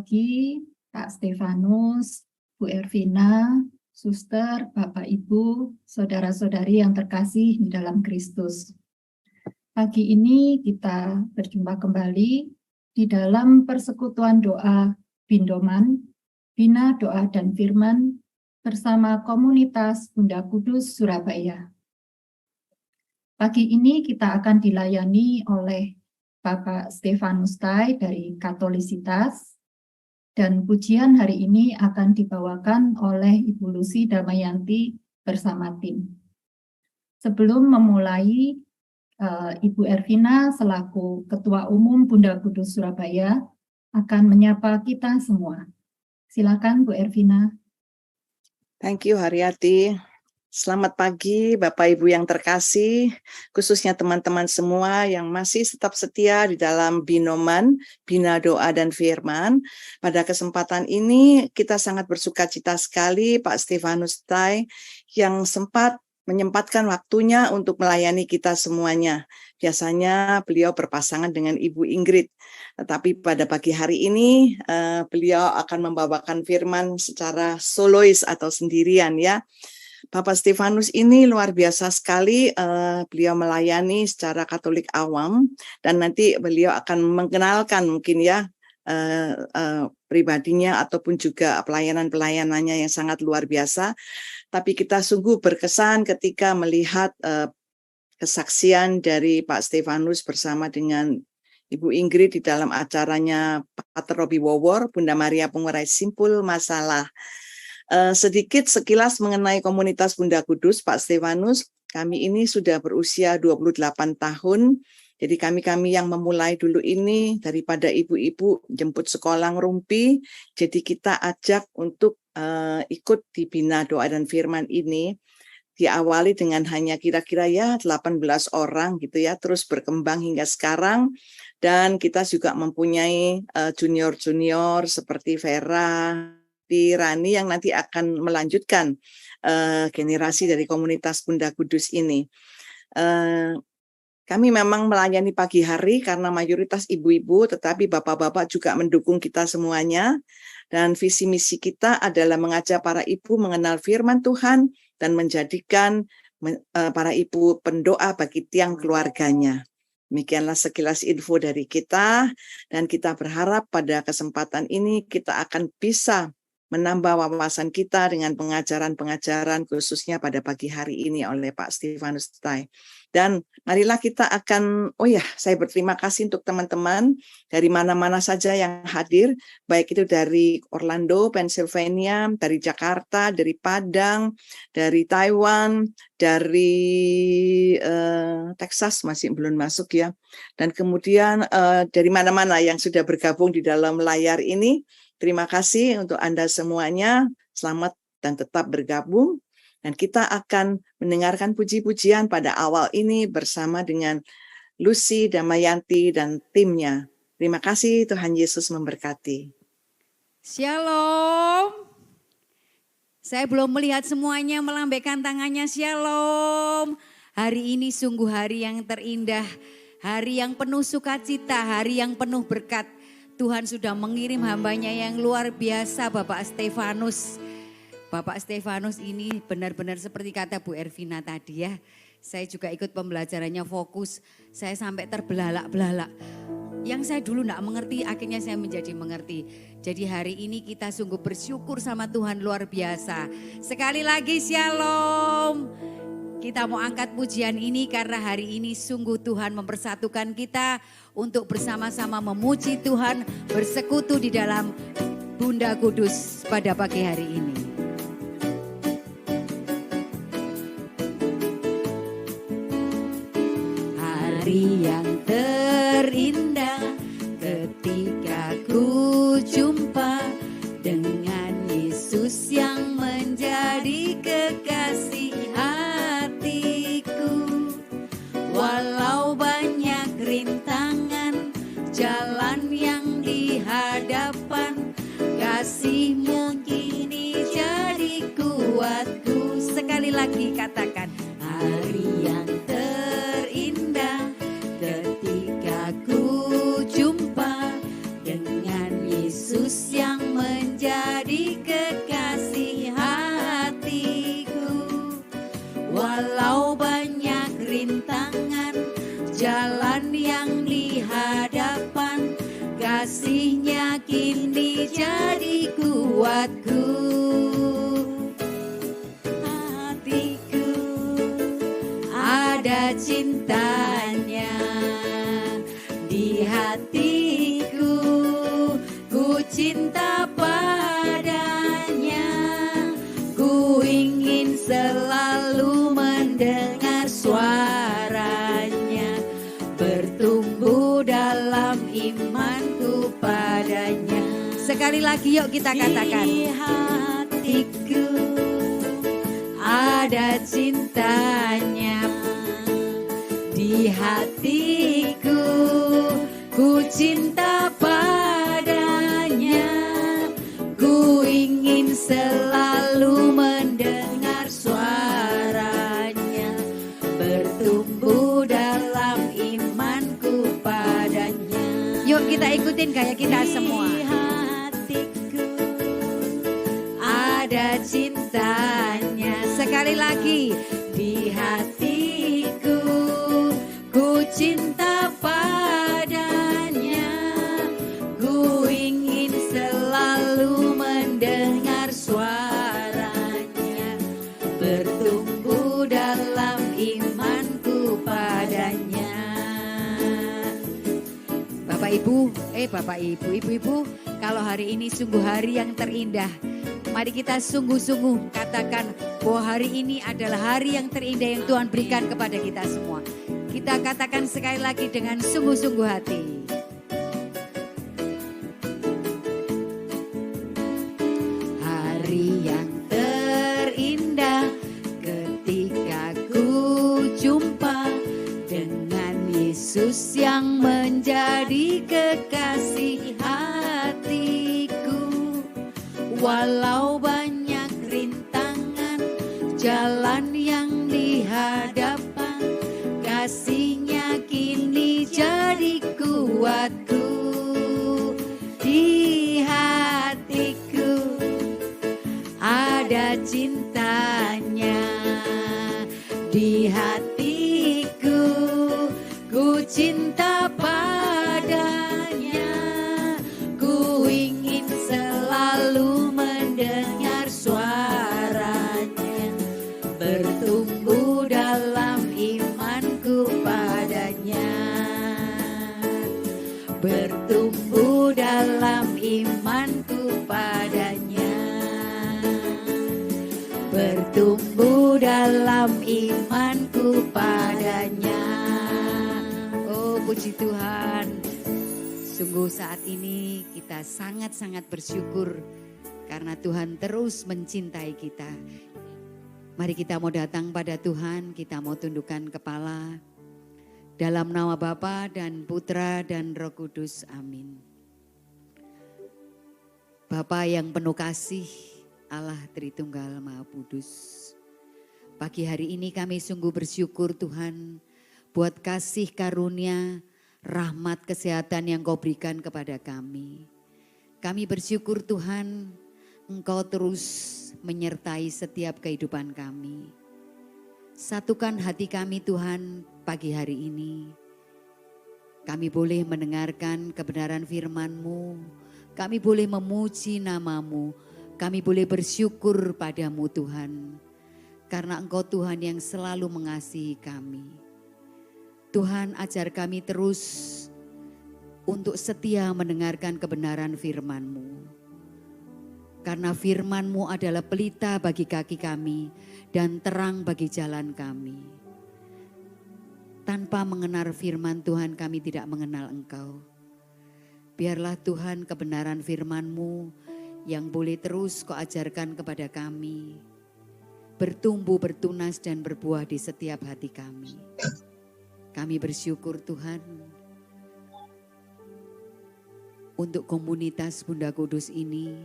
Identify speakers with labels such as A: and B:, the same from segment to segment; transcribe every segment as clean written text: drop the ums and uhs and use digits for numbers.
A: pagi, Pak Stefanus, Bu Ervina, Suster, Bapak Ibu, saudara-saudari yang terkasih di dalam Kristus. Pagi ini kita berjumpa kembali di dalam persekutuan doa Bindoman, Bina Doa dan Firman bersama komunitas Bunda Kudus Surabaya. Pagi ini kita akan dilayani oleh Bapak Stefanus Tai dari Katolisitas, dan pujian hari ini akan dibawakan oleh Ibu Lucy Damayanti bersama tim. Sebelum memulai, Ibu Ervina selaku Ketua Umum Bunda Kudus Surabaya akan menyapa kita semua. Silakan Bu Ervina.
B: Thank you Haryati. Selamat pagi Bapak Ibu yang terkasih, khususnya teman-teman semua yang masih tetap setia di dalam Binoman, Bina Doa dan Firman. Pada kesempatan ini kita sangat bersukacita sekali Pak Stefanus Tai yang sempat menyempatkan waktunya untuk melayani kita semuanya. Biasanya beliau berpasangan dengan Ibu Ingrid, tetapi pada pagi hari ini beliau akan membawakan firman secara solois atau sendirian ya. Bapak Stefanus ini luar biasa sekali, beliau melayani secara Katolik awam, dan nanti beliau akan mengenalkan mungkin ya pribadinya ataupun juga pelayanan-pelayanannya yang sangat luar biasa. Tapi kita sungguh berkesan ketika melihat kesaksian dari Pak Stefanus bersama dengan Ibu Ingrid di dalam acaranya Pater Robi Wowor, Bunda Maria Pengurai Simpul Masalah. Sedikit sekilas mengenai komunitas Bunda Kudus, Pak Stefanus, kami ini sudah berusia 28 tahun, jadi kami yang memulai dulu ini daripada ibu-ibu jemput sekolah ngerumpi, jadi kita ajak untuk ikut di Bina Doa dan Firman ini, diawali dengan hanya kira-kira ya 18 orang gitu ya, terus berkembang hingga sekarang, dan kita juga mempunyai junior-junior seperti Vera, Rani yang nanti akan melanjutkan generasi dari komunitas Bunda Kudus ini. Kami memang melayani pagi hari karena mayoritas ibu-ibu, tetapi bapak-bapak juga mendukung kita semuanya. Dan visi misi kita adalah mengajak para ibu mengenal firman Tuhan dan menjadikan para ibu pendoa bagi tiang keluarganya. Demikianlah sekilas info dari kita, dan kita berharap pada kesempatan ini kita akan bisa menambah wawasan kita dengan pengajaran-pengajaran khususnya pada pagi hari ini oleh Pak Stefanus Tai. Dan marilah kita akan, saya berterima kasih untuk teman-teman dari mana-mana saja yang hadir, baik itu dari Orlando, Pennsylvania, dari Jakarta, dari Padang, dari Taiwan, dari Texas masih belum masuk ya, dan kemudian dari mana-mana yang sudah bergabung di dalam layar ini. Terima kasih untuk Anda semuanya, selamat dan tetap bergabung. Dan kita akan mendengarkan puji-pujian pada awal ini bersama dengan Lucy Damayanti dan timnya. Terima kasih, Tuhan Yesus memberkati.
C: Shalom. Saya belum melihat semuanya melambaikan tangannya, shalom. Hari ini sungguh hari yang terindah, hari yang penuh sukacita, hari yang penuh berkat. Tuhan sudah mengirim hambanya yang luar biasa, Bapak Stefanus. Bapak Stefanus ini benar-benar seperti kata Bu Ervina tadi ya. Saya juga ikut pembelajarannya fokus, saya sampai terbelalak-belalak. Yang saya dulu tidak mengerti, akhirnya saya menjadi mengerti. Jadi hari ini kita sungguh bersyukur sama Tuhan luar biasa. Sekali lagi shalom. Kita mau angkat pujian ini karena hari ini sungguh Tuhan mempersatukan kita untuk bersama-sama memuji Tuhan, bersekutu di dalam Bunda Kudus pada pagi hari ini. Hari yang terindah ketika ku jumpa dengan Yesus yang menjadi kekasih hatiku. Walau banyak rintangan jalan yang di hadapan, kasih-Mu kini jadi kuatku. Sekali lagi katakan, hari yang terindah ketika ku jumpa dengan Yesus yang jalan yang di hadapan, kasih-Nya kini jadi kuatku. Hatiku ada cintanya, di hatiku ku cinta padanya, ku ingin selalu mendengar suaranya, bertumbuh dalam imanku padanya. Sekali lagi yuk kita katakan. Di hatiku ada cintanya, di hatiku ku cinta padanya, ku ingin selalu mendengar suaranya, bertumbuh dalam imanku padanya. Yuk kita ikutin gaya kita semua. Di hatiku ada cintanya. Sekali lagi. Di hatiku ku cinta padanya, ku ingin selalu mendengar suaranya, bertumbuh dalam imanku padanya. Bapak Ibu, Ibu-ibu, kalau hari ini sungguh hari yang terindah, mari kita sungguh-sungguh katakan bahwa hari ini adalah hari yang terindah yang Tuhan berikan kepada kita semua. Kita katakan sekali lagi dengan sungguh-sungguh hati. Hari yang terindah ketika ku jumpa dengan Yesus yang menjadi kekasih hatiku. Walau banyak rintangan, jalan yang di hadapan, kasih-Nya kini jadi kuatku. Di hatiku ada cintanya, di hatiku ku cinta padanya, ku ingin selalu mendengar suaranya, bertumbuh dalam imanku padanya, bertumbuh dalam imanku padanya, bertumbuh dalam imanku padanya. Oh puji Tuhan, sungguh saat ini kita sangat-sangat bersyukur karena Tuhan terus mencintai kita. Mari kita mau datang pada Tuhan, kita mau tundukkan kepala. Dalam nama Bapa dan Putra dan Roh Kudus, amin. Bapa yang penuh kasih, Allah Tritunggal Maha Kudus. Pagi hari ini kami sungguh bersyukur Tuhan buat kasih karunia, rahmat kesehatan yang Kau berikan kepada kami. Kami bersyukur Tuhan, Engkau terus menyertai setiap kehidupan kami. Satukan hati kami Tuhan pagi hari ini. Kami boleh mendengarkan kebenaran firman-Mu, kami boleh memuji nama-Mu, kami boleh bersyukur padamu Tuhan. Karena Engkau Tuhan yang selalu mengasihi kami. Tuhan ajar kami terus untuk setia mendengarkan kebenaran firman-Mu. Karena firman-Mu adalah pelita bagi kaki kami dan terang bagi jalan kami. Tanpa mengenal firman Tuhan kami tidak mengenal Engkau. Biarlah Tuhan kebenaran firman-Mu yang boleh terus Kau ajarkan kepada kami. Bertumbuh, bertunas dan berbuah di setiap hati kami. Kami bersyukur Tuhan untuk komunitas Bunda Kudus ini.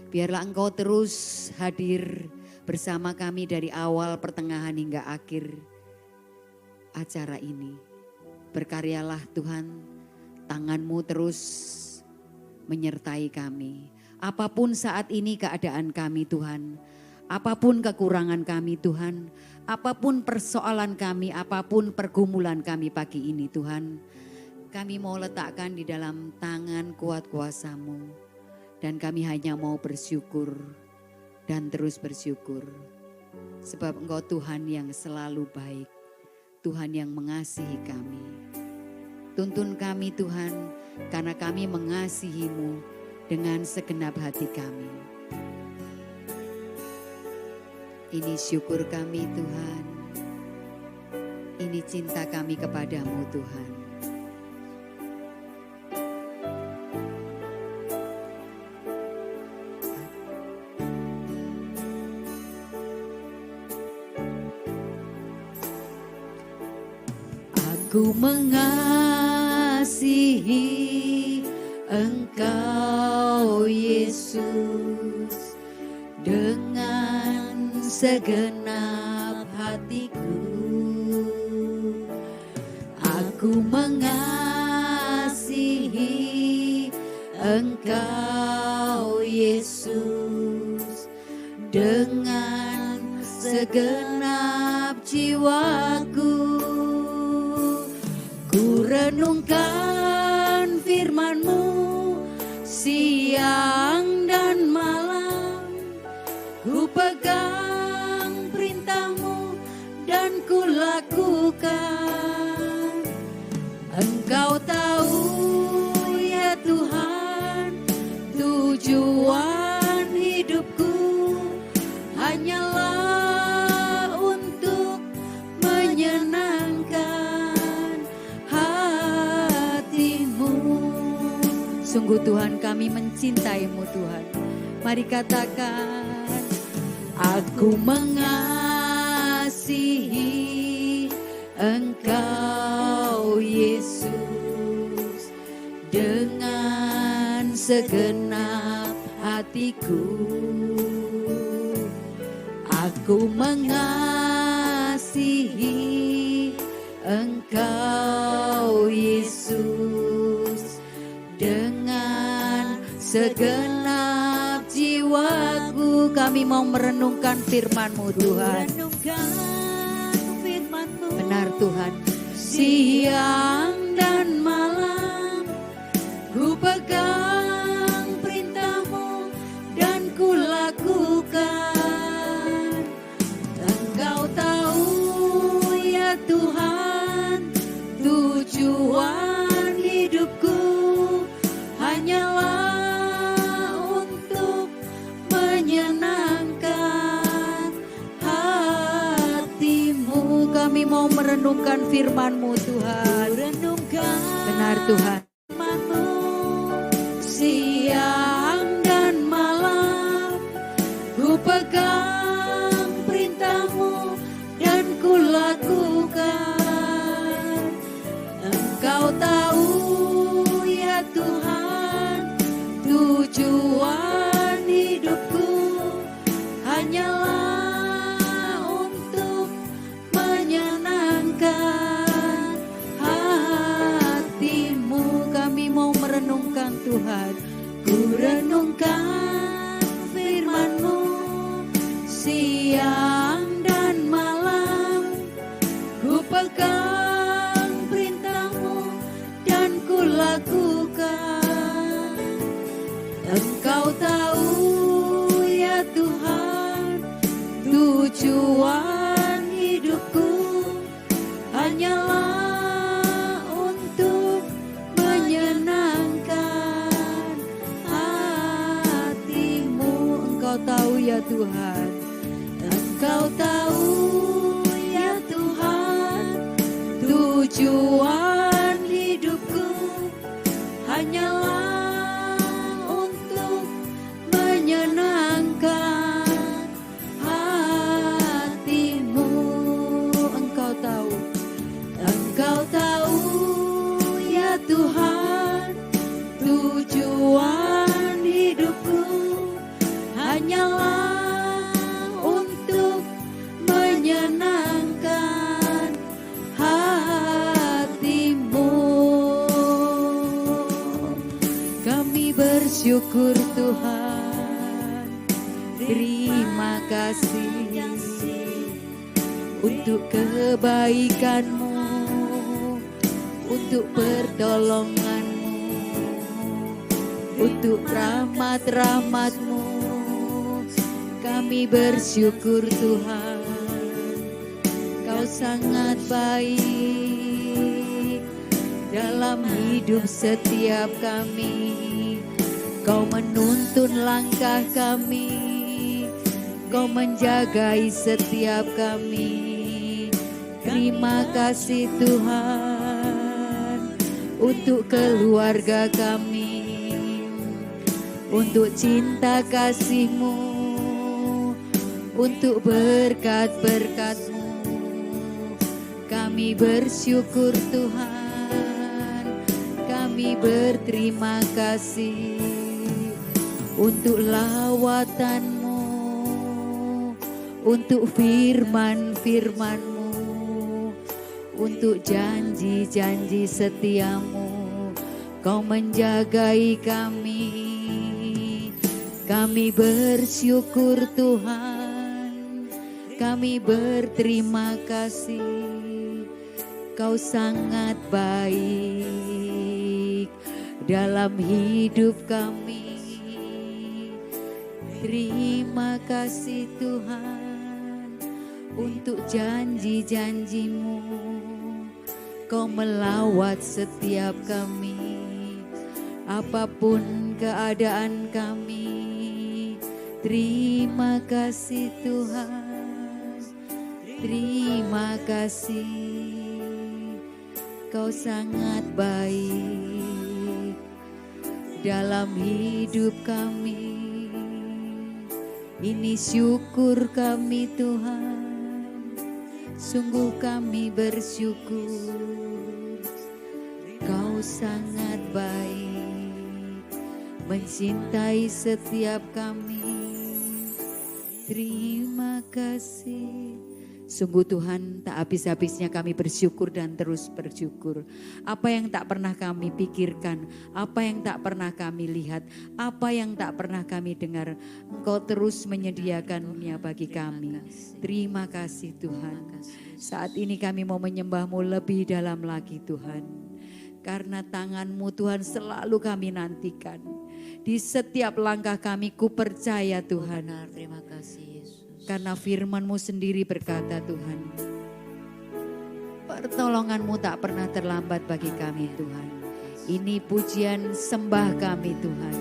C: Biarlah Engkau terus hadir bersama kami dari awal, pertengahan hingga akhir acara ini. Berkaryalah Tuhan, tangan-Mu terus menyertai kami. Apapun saat ini keadaan kami Tuhan, Apapun kekurangan kami Tuhan, apapun persoalan kami, apapun pergumulan kami pagi ini Tuhan, kami mau letakkan di dalam tangan kuat kuasa-Mu. Dan kami hanya mau bersyukur dan terus bersyukur. Sebab Engkau Tuhan yang selalu baik, Tuhan yang mengasihi kami. Tuntun kami Tuhan, karena kami mengasihi-Mu dengan segenap hati kami. Ini syukur kami Tuhan, ini cinta kami kepadamu Tuhan. Aku mengasihi Engkau Yesus dengan segenap hatiku. Aku mengasihi Engkau Yesus dengan segenap jiwaku. Ku renungkan firman-Mu siang dan malam, ku pegang perintah-Mu dan ku lakukan. Engkau tahu ya Tuhan, tujuan hidupku hanyalah untuk menyenangkan hati-Mu. Sungguh Tuhan, kami mencintai-Mu Tuhan. Mari katakan, aku mengasihi Engkau Yesus dengan segenap hatiku. Aku mengasihi Engkau Yesus dengan segenap jiwaku. Kami mau merenungkan firman-Mu Tuhan. Benar Tuhan, siang dan malam ku pegang perintah-Mu dan ku lakukan. Engkau tahu ya Tuhan, tujuan hidupku hanyalah untuk menyenangkan hati-Mu. Kami mau merenungkan firman-Mu Tuhan. Benar Tuhan. Siang dan malam ku pegang perintah-Mu dan ku lakukan. Engkau tahu ya Tuhan, tujuan hidupku hanyalah untuk menyenangkan hati-Mu. Kami mau merenungkan Tuhan. Ku renungkan firman-Mu siang dan malam, ku pegang perintah-Mu dan ku lakukan. Engkau tahu ya Tuhan, tujuan hidupku hanyalah untuk menyenangkan hati-Mu. Engkau tahu ya Tuhan, Engkau tahu ya Tuhan, tujuan hidupku hanyalah untuk menyenangkan hati-Mu. Engkau tahu ya Tuhan, tujuan hidupku hanyalah untuk menyenangkan hati-Mu. Kami bersyukur Tuhan, Terima kasih untuk kebaikan-Mu, untuk pertolongan-Mu, untuk rahmat-rahmat-Mu. Kami bersyukur Tuhan, Kau sangat baik dalam hidup setiap kami. Kau menuntun langkah kami, Kau menjagai setiap kami. Terima kasih Tuhan untuk keluarga kami, untuk cinta kasih-Mu, untuk berkat-berkat-Mu. Kami bersyukur Tuhan, kami berterima kasih untuk lawatan-Mu, untuk firman-firman-Mu, untuk janji-janji setia-Mu. Kau menjagai kami. Kami bersyukur Tuhan, kami berterima kasih. Kau sangat baik dalam hidup kami. Terima kasih Tuhan untuk janji-janji-Mu. Kau melawat setiap kami, apapun keadaan kami. Terima kasih Tuhan, terima kasih. Kau sangat baik dalam hidup kami. Ini syukur kami Tuhan, sungguh kami bersyukur. Kau sangat baik, mencintai setiap kami. Terima kasih. Sungguh Tuhan, tak habis-habisnya kami bersyukur dan terus bersyukur. Apa yang tak pernah kami pikirkan, apa yang tak pernah kami lihat, apa yang tak pernah kami dengar, Engkau terus menyediakannya bagi kami. Terima kasih Tuhan. Saat ini kami mau menyembah-Mu lebih dalam lagi Tuhan. Karena tangan-Mu Tuhan selalu kami nantikan. Di setiap langkah kami, ku percaya Tuhan.
D: Terima kasih Yesus.
C: Karena firman-Mu sendiri berkata Tuhan, pertolongan-Mu tak pernah terlambat bagi kami Tuhan. Ini pujian sembah kami Tuhan.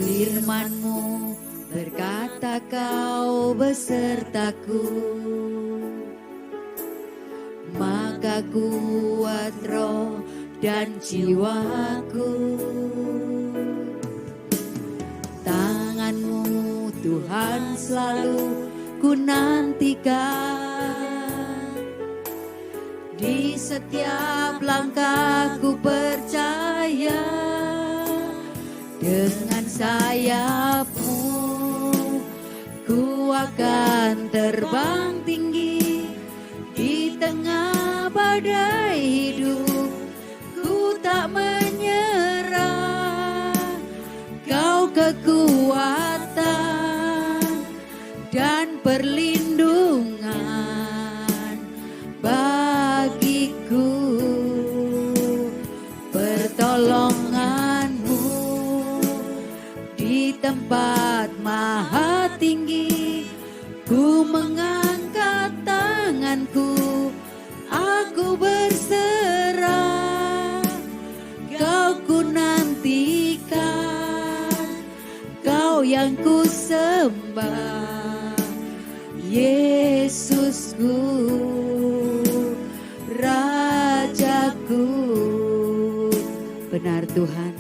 C: Firman-Mu berkata Kau besertaku, maka kuat roh dan jiwaku. Tangan-Mu Tuhan selalu ku nantikan. Di setiap langkahku percaya, dengan sayap-Mu ku akan terbang tinggi. Di tengah badai hidup tak menyerah. Kau kekuatan dan perlindungan bagiku. Pertolongan-Mu di tempat maha tinggi. Ku mengangkat tanganku, aku berserah. Kau ku nantikan, Kau yang ku sembah, Yesusku, Rajaku. Benar Tuhan,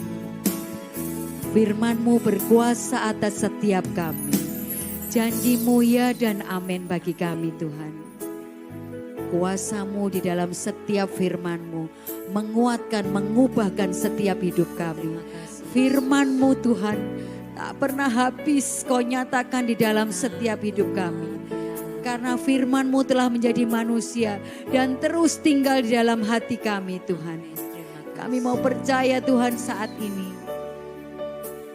C: firman-Mu berkuasa atas setiap kami. Janji-Mu ya dan amin bagi kami Tuhan. Kuasa-Mu di dalam setiap firman-Mu menguatkan, mengubahkan setiap hidup kami. Firman-Mu Tuhan tak pernah habis Kau nyatakan di dalam setiap hidup kami. Karena firman-Mu telah menjadi manusia dan terus tinggal di dalam hati kami Tuhan. Kami mau percaya Tuhan saat ini.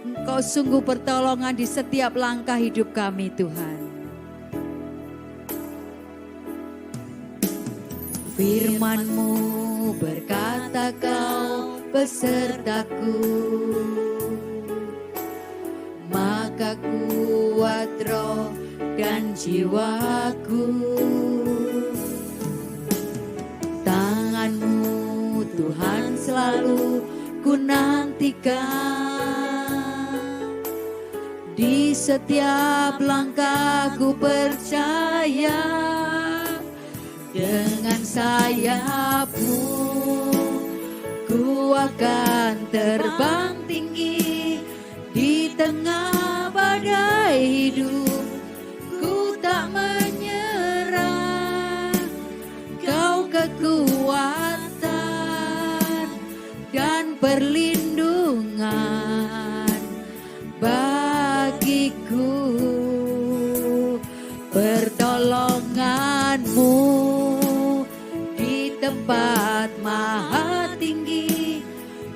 C: Engkau sungguh pertolongan di setiap langkah hidup kami Tuhan. Firman-Mu berkata Kau besertaku, maka kuat roh dan jiwaku. Tangan-Mu Tuhan selalu ku nantikan, di setiap langkah ku percaya, dengan sayap-Mu ku akan terbang tinggi di tengah badai hidup. Ku tak menyerah, Kau kekuatan dan perlindungan bagiku. Pertolongan-Mu di tempat maha tinggi,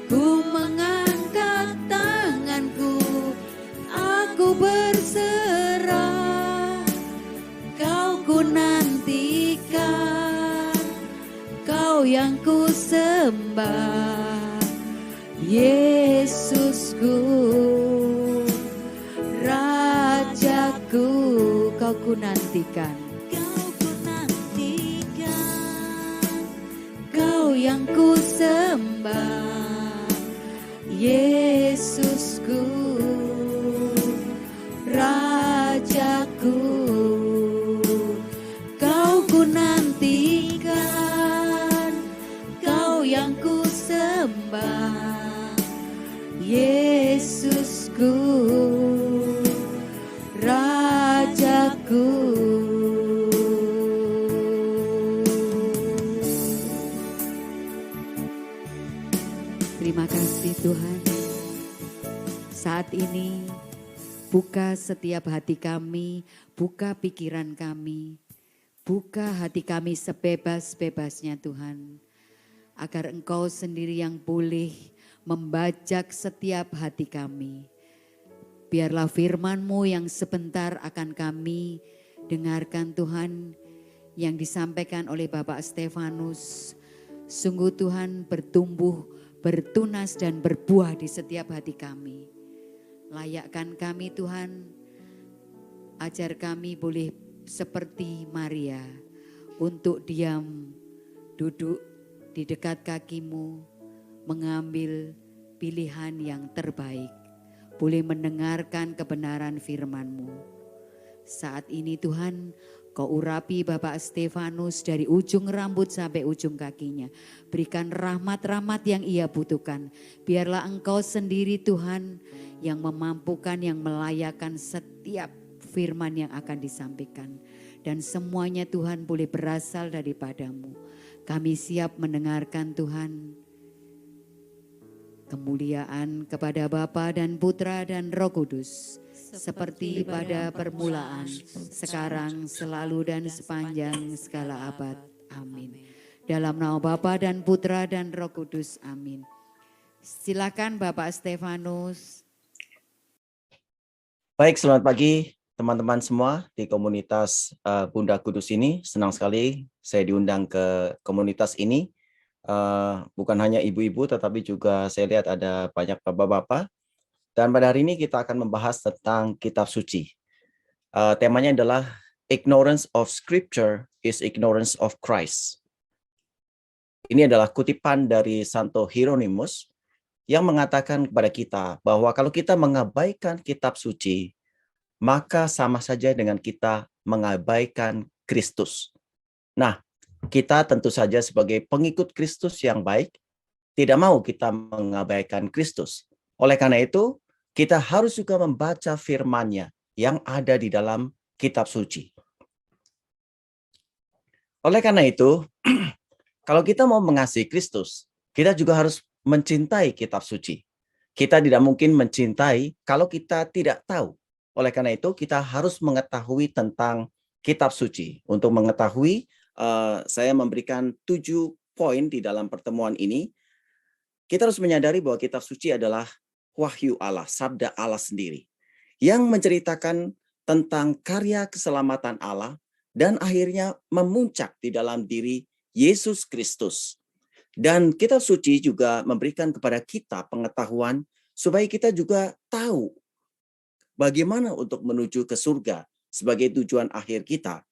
C: ku mengangkat tanganku, aku berserah. Kau ku nantikan, Kau yang ku sembah, Yesusku, Rajaku. Kau ku nantikan, Kau yang ku sembah, Yesusku, Rajaku. Kau ku nantikan, Kau yang ku sembah, Yesusku, Rajaku. Terima kasih Tuhan. Saat ini buka setiap hati kami, buka pikiran kami, buka hati kami sebebas-bebasnya Tuhan. Agar Engkau sendiri yang boleh membajak setiap hati kami. Biarlah firman-Mu yang sebentar akan kami dengarkan Tuhan, yang disampaikan oleh Bapak Stefanus. Sungguh Tuhan bertumbuh, bertunas dan berbuah di setiap hati kami. Layakkan kami Tuhan, ajar kami boleh seperti Maria untuk diam, duduk di dekat kaki-Mu, mengambil pilihan yang terbaik, boleh mendengarkan kebenaran firman-Mu. Saat ini Tuhan, Kau urapi Bapak Stefanus dari ujung rambut sampai ujung kakinya. Berikan rahmat-rahmat yang ia butuhkan. Biarlah Engkau sendiri Tuhan yang memampukan, yang melayakkan setiap firman yang akan disampaikan. Dan semuanya Tuhan boleh berasal daripada-Mu. Kami siap mendengarkan Tuhan. Kemuliaan kepada Bapa dan Putra dan Roh Kudus. Seperti pada permulaan, sekarang, selalu dan sepanjang segala abad. Amin. Dalam nama Bapa dan Putra dan Roh Kudus. Amin. Silakan Bapak Stefanus.
D: Baik, selamat pagi teman-teman semua di komunitas Bunda Kudus ini. Senang sekali saya diundang ke komunitas ini. Bukan hanya ibu-ibu, tetapi juga saya lihat ada banyak bapak-bapak. Dan pada hari ini kita akan membahas tentang kitab suci. Temanya adalah ignorance of scripture is ignorance of Christ. Ini adalah kutipan dari Santo Hieronymus yang mengatakan kepada kita bahwa kalau kita mengabaikan kitab suci, maka sama saja dengan kita mengabaikan Kristus. Nah, kita tentu saja sebagai pengikut Kristus yang baik, tidak mau kita mengabaikan Kristus. Oleh karena itu, kita harus juga membaca firman-Nya yang ada di dalam kitab suci. Oleh karena itu, kalau kita mau mengasihi Kristus, kita juga harus mencintai kitab suci. Kita tidak mungkin mencintai kalau kita tidak tahu. Oleh karena itu, kita harus mengetahui tentang kitab suci. Untuk mengetahui, saya memberikan 7 poin di dalam pertemuan ini. kita harus menyadari bahwa kitab suci adalah wahyu Allah, sabda Allah sendiri, yang menceritakan tentang karya keselamatan Allah dan akhirnya memuncak di dalam diri Yesus Kristus. Dan kitab suci juga memberikan kepada kita pengetahuan supaya kita juga tahu bagaimana untuk menuju ke surga sebagai tujuan akhir kita.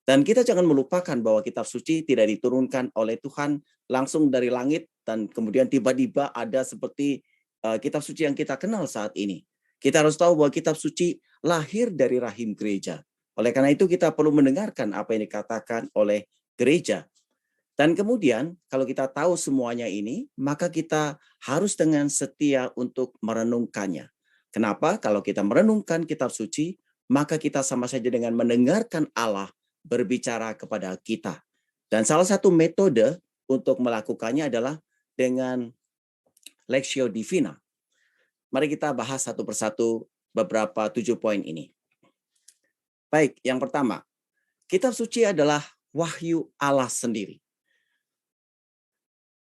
D: Dan kita jangan melupakan bahwa kitab suci tidak diturunkan oleh Tuhan langsung dari langit dan kemudian tiba-tiba ada seperti kitab suci yang kita kenal saat ini. Kita harus tahu bahwa kitab suci lahir dari rahim gereja. Oleh karena itu kita perlu mendengarkan apa yang dikatakan oleh gereja. Dan kemudian kalau kita tahu semuanya ini, maka kita harus dengan setia untuk merenungkannya. Kenapa? Kalau kita merenungkan kitab suci, maka kita sama saja dengan mendengarkan Allah berbicara kepada kita. Dan salah satu metode untuk melakukannya adalah dengan Lectio Divina. Mari kita bahas satu persatu beberapa 7 poin ini. Baik, yang pertama, kitab suci adalah wahyu Allah sendiri.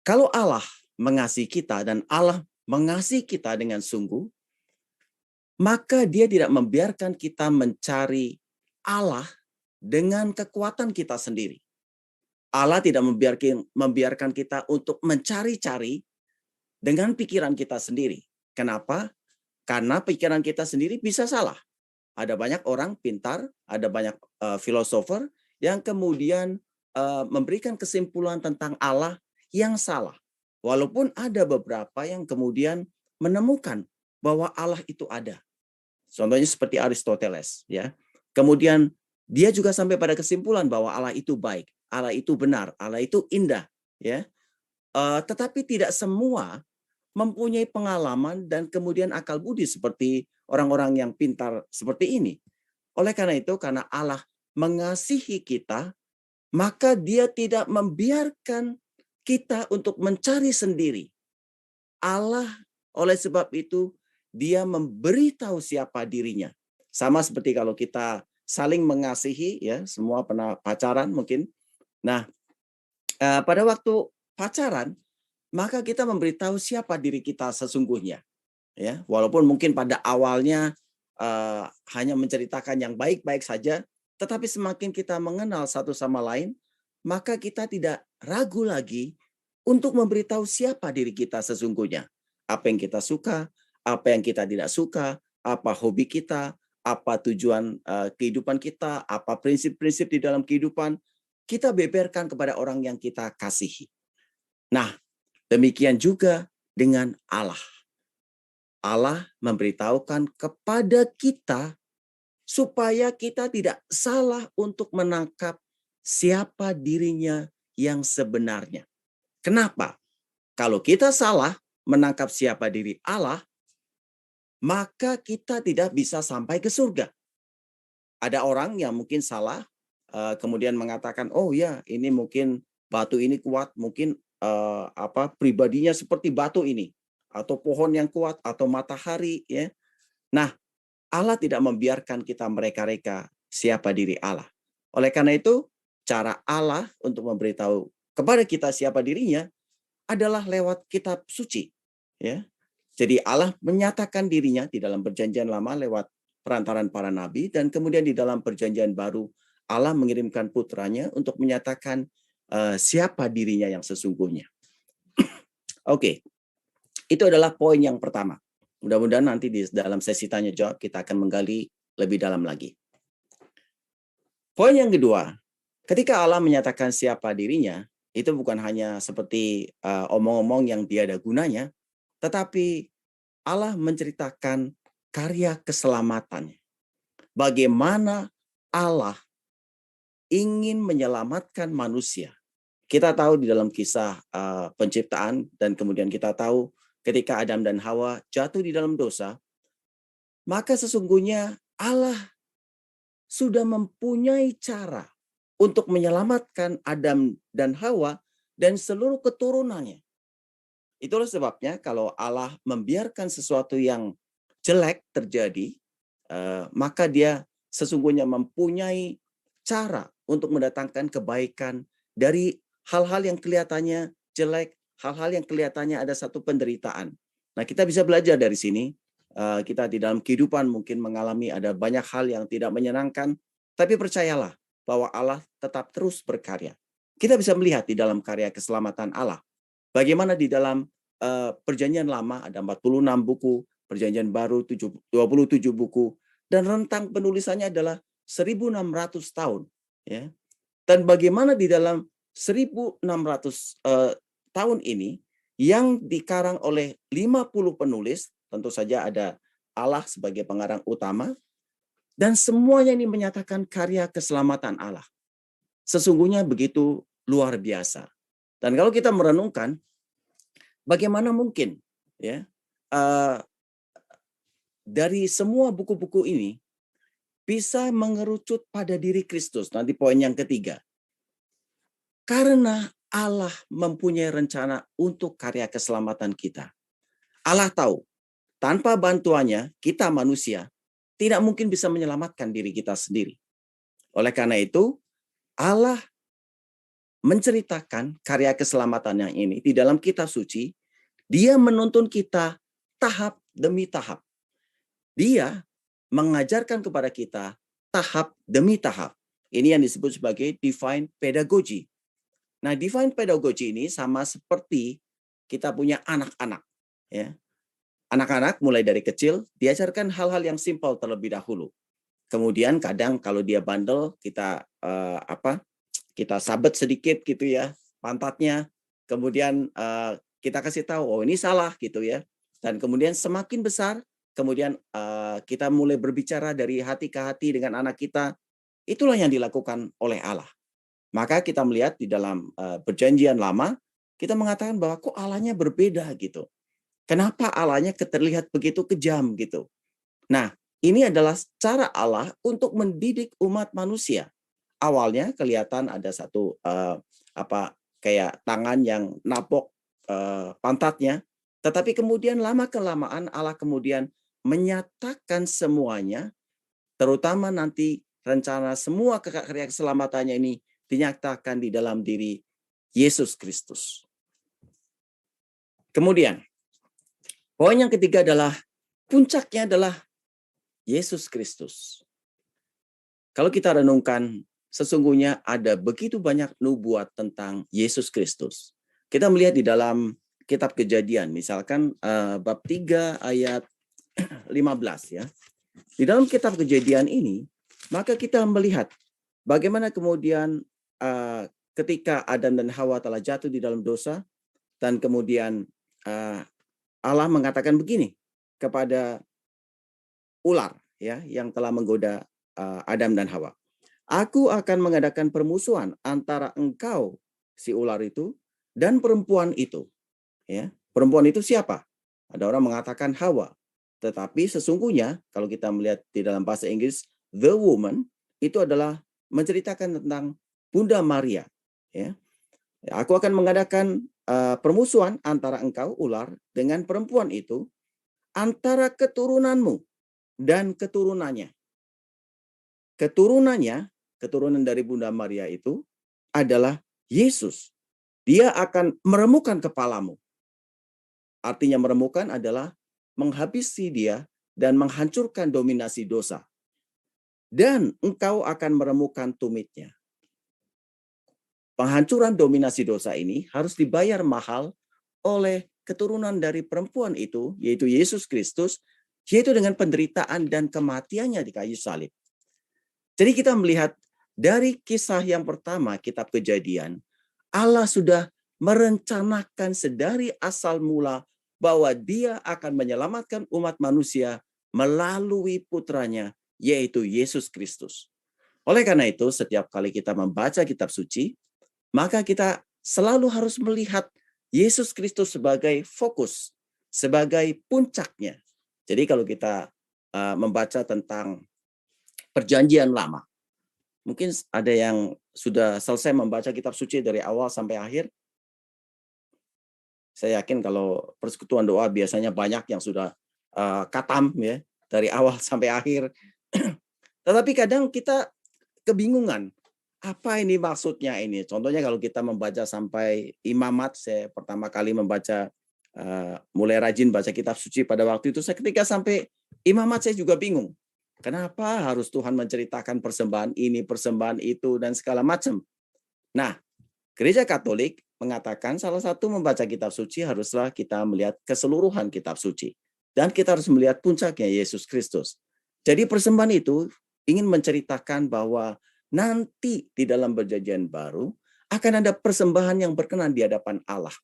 D: Kalau Allah mengasihi kita dan Allah mengasihi kita dengan sungguh, maka Dia tidak membiarkan kita mencari Allah dengan kekuatan kita sendiri. Allah tidak membiarkan kita untuk mencari-cari dengan pikiran kita sendiri. Kenapa? Karena pikiran kita sendiri bisa salah. Ada banyak orang pintar, ada banyak filosofer yang kemudian memberikan kesimpulan tentang Allah yang salah. Walaupun ada beberapa yang kemudian menemukan bahwa Allah itu ada. Contohnya seperti Aristoteles, ya. Kemudian dia juga sampai pada kesimpulan bahwa Allah itu baik, Allah itu benar, Allah itu indah, ya. Tetapi tidak semua mempunyai pengalaman dan kemudian akal budi seperti orang-orang yang pintar seperti ini. Oleh karena itu, karena Allah mengasihi kita, maka Dia tidak membiarkan kita untuk mencari sendiri. Allah oleh sebab itu Dia memberitahu siapa dirinya. Sama seperti kalau kita saling mengasihi, ya, semua pernah pacaran mungkin. Nah, pada waktu pacaran, maka kita memberitahu siapa diri kita sesungguhnya. Ya, walaupun mungkin pada awalnya hanya menceritakan yang baik-baik saja, tetapi semakin kita mengenal satu sama lain, maka kita tidak ragu lagi untuk memberitahu siapa diri kita sesungguhnya. Apa yang kita suka, apa yang kita tidak suka, apa hobi kita, apa tujuan kehidupan kita, apa prinsip-prinsip di dalam kehidupan, kita beberkan kepada orang yang kita kasihi. Nah, demikian juga dengan Allah. Allah memberitahukan kepada kita supaya kita tidak salah untuk menangkap siapa dirinya yang sebenarnya. Kenapa? Kalau kita salah menangkap siapa diri Allah, maka kita tidak bisa sampai ke surga. Ada orang yang mungkin salah, kemudian mengatakan, oh ya, ini mungkin batu ini kuat, mungkin pribadinya seperti batu ini, atau pohon yang kuat, atau matahari, ya. Nah, Allah tidak membiarkan kita mereka-reka siapa diri Allah. Oleh karena itu, cara Allah untuk memberitahu kepada kita siapa dirinya adalah lewat kitab suci, ya. Jadi Allah menyatakan dirinya di dalam perjanjian lama lewat perantaran para nabi, dan kemudian di dalam perjanjian baru Allah mengirimkan putranya untuk menyatakan siapa dirinya yang sesungguhnya. Oke, itu adalah poin yang pertama. Mudah-mudahan nanti di dalam sesi tanya jawab kita akan menggali lebih dalam lagi. Poin yang kedua, ketika Allah menyatakan siapa dirinya, itu bukan hanya seperti omong-omong yang tiada gunanya, tetapi Allah menceritakan karya keselamatannya. Bagaimana Allah ingin menyelamatkan manusia. Kita tahu di dalam kisah penciptaan, dan kemudian kita tahu ketika Adam dan Hawa jatuh di dalam dosa, maka sesungguhnya Allah sudah mempunyai cara untuk menyelamatkan Adam dan Hawa dan seluruh keturunannya. Itulah sebabnya kalau Allah membiarkan sesuatu yang jelek terjadi, maka Dia sesungguhnya mempunyai cara untuk mendatangkan kebaikan dari hal-hal yang kelihatannya jelek, hal-hal yang kelihatannya ada satu penderitaan. Nah, kita bisa belajar dari sini. Kita di dalam kehidupan mungkin mengalami ada banyak hal yang tidak menyenangkan, tapi percayalah bahwa Allah tetap terus berkarya. Kita bisa melihat di dalam karya keselamatan Allah. Bagaimana di dalam Perjanjian Lama ada 46 buku, Perjanjian Baru 27 buku, dan rentang penulisannya adalah 1.600 tahun. Ya. Dan bagaimana di dalam 1.600 tahun ini yang dikarang oleh 50 penulis, tentu saja ada Allah sebagai pengarang utama, dan semuanya ini menyatakan karya keselamatan Allah. Sesungguhnya begitu luar biasa. Dan kalau kita merenungkan, bagaimana mungkin ya dari semua buku-buku ini bisa mengerucut pada diri Kristus. Nanti poin yang ketiga. Karena Allah mempunyai rencana untuk karya keselamatan kita. Allah tahu, tanpa bantuannya, kita manusia tidak mungkin bisa menyelamatkan diri kita sendiri. Oleh karena itu, Allah menceritakan karya keselamatan yang ini di dalam kitab suci. Dia menuntun kita tahap demi tahap. Dia mengajarkan kepada kita tahap demi tahap. Ini yang disebut sebagai divine pedagogy. Nah, divine pedagogy ini sama seperti kita punya anak-anak. Ya. Anak-anak mulai dari kecil diajarkan hal-hal yang simpel terlebih dahulu. Kemudian kadang kalau dia bandel kita kita sabet sedikit gitu ya pantatnya. Kemudian kita kasih tahu oh ini salah gitu ya. Dan kemudian semakin besar kemudian kita mulai berbicara dari hati ke hati dengan anak kita. Itulah yang dilakukan oleh Allah. Maka kita melihat di dalam Perjanjian Lama kita mengatakan bahwa kok Allahnya berbeda gitu. Kenapa Allahnya terlihat begitu kejam gitu? Nah, ini adalah cara Allah untuk mendidik umat manusia. Awalnya kelihatan ada satu kayak tangan yang napok pantatnya, tetapi kemudian lama-kelamaan Allah kemudian menyatakan semuanya, terutama nanti rencana semua karya keselamatannya ini dinyatakan di dalam diri Yesus Kristus. Kemudian, poin yang ketiga adalah puncaknya adalah Yesus Kristus. Kalau kita renungkan, sesungguhnya ada begitu banyak nubuat tentang Yesus Kristus. Kita melihat di dalam kitab Kejadian, misalkan bab 3 ayat 15 ya. Di dalam kitab Kejadian ini, maka kita melihat bagaimana kemudian ketika Adam dan Hawa telah jatuh di dalam dosa, dan kemudian Allah mengatakan begini kepada ular ya yang telah menggoda Adam dan Hawa. Aku akan mengadakan permusuhan antara engkau si ular itu dan perempuan itu. Ya, perempuan itu siapa? Ada orang mengatakan Hawa. Tetapi sesungguhnya kalau kita melihat di dalam bahasa Inggris the woman itu adalah menceritakan tentang Bunda Maria, ya. Aku akan mengadakan permusuhan antara engkau ular dengan perempuan itu, antara keturunanmu dan keturunannya. Keturunan dari Bunda Maria itu adalah Yesus. Dia akan meremukkan kepalamu. Artinya meremukkan adalah menghabisi dia dan menghancurkan dominasi dosa. Dan engkau akan meremukkan tumitnya. Penghancuran dominasi dosa ini harus dibayar mahal oleh keturunan dari perempuan itu, yaitu Yesus Kristus, yaitu dengan penderitaan dan kematiannya di kayu salib. Jadi kita melihat dari kisah yang pertama, kitab Kejadian, Allah sudah merencanakan sedari asal mula bahwa Dia akan menyelamatkan umat manusia melalui putranya, yaitu Yesus Kristus. Oleh karena itu, setiap kali kita membaca kitab suci, maka kita selalu harus melihat Yesus Kristus sebagai fokus, sebagai puncaknya. Jadi kalau kita membaca tentang Perjanjian Lama, mungkin ada yang sudah selesai membaca kitab suci dari awal sampai akhir. Saya yakin kalau persekutuan doa biasanya banyak yang sudah katam ya dari awal sampai akhir. Tetapi kadang kita kebingungan. Apa ini maksudnya ini? Contohnya kalau kita membaca sampai imamat, saya pertama kali membaca, mulai rajin baca kitab suci pada waktu itu, saya ketika sampai imamat saya juga bingung. Kenapa harus Tuhan menceritakan persembahan ini, persembahan itu, dan segala macam. Nah, Gereja Katolik mengatakan salah satu membaca kitab suci haruslah kita melihat keseluruhan kitab suci. Dan kita harus melihat puncaknya Yesus Kristus. Jadi persembahan itu ingin menceritakan bahwa nanti di dalam perjanjian baru akan ada persembahan yang berkenan di hadapan Allah.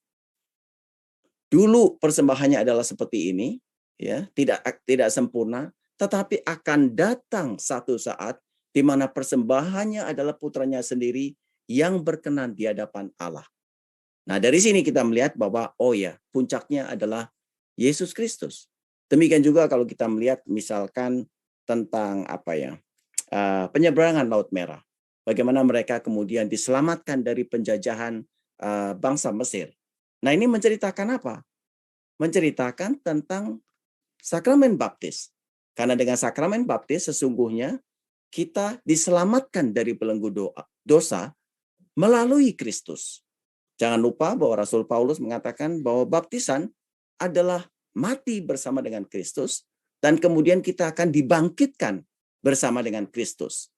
D: Dulu persembahannya adalah seperti ini, ya, tidak sempurna, tetapi akan datang satu saat di mana persembahannya adalah putranya sendiri yang berkenan di hadapan Allah. Nah, dari sini kita melihat bahwa oh ya, puncaknya adalah Yesus Kristus. Demikian juga kalau kita melihat misalkan tentang penyeberangan Laut Merah. Bagaimana mereka kemudian diselamatkan dari penjajahan bangsa Mesir. Nah, ini menceritakan apa? Menceritakan tentang sakramen baptis. Karena dengan sakramen baptis sesungguhnya kita diselamatkan dari belenggu dosa melalui Kristus. Jangan lupa bahwa Rasul Paulus mengatakan bahwa baptisan adalah mati bersama dengan Kristus dan kemudian kita akan dibangkitkan bersama dengan Kristus.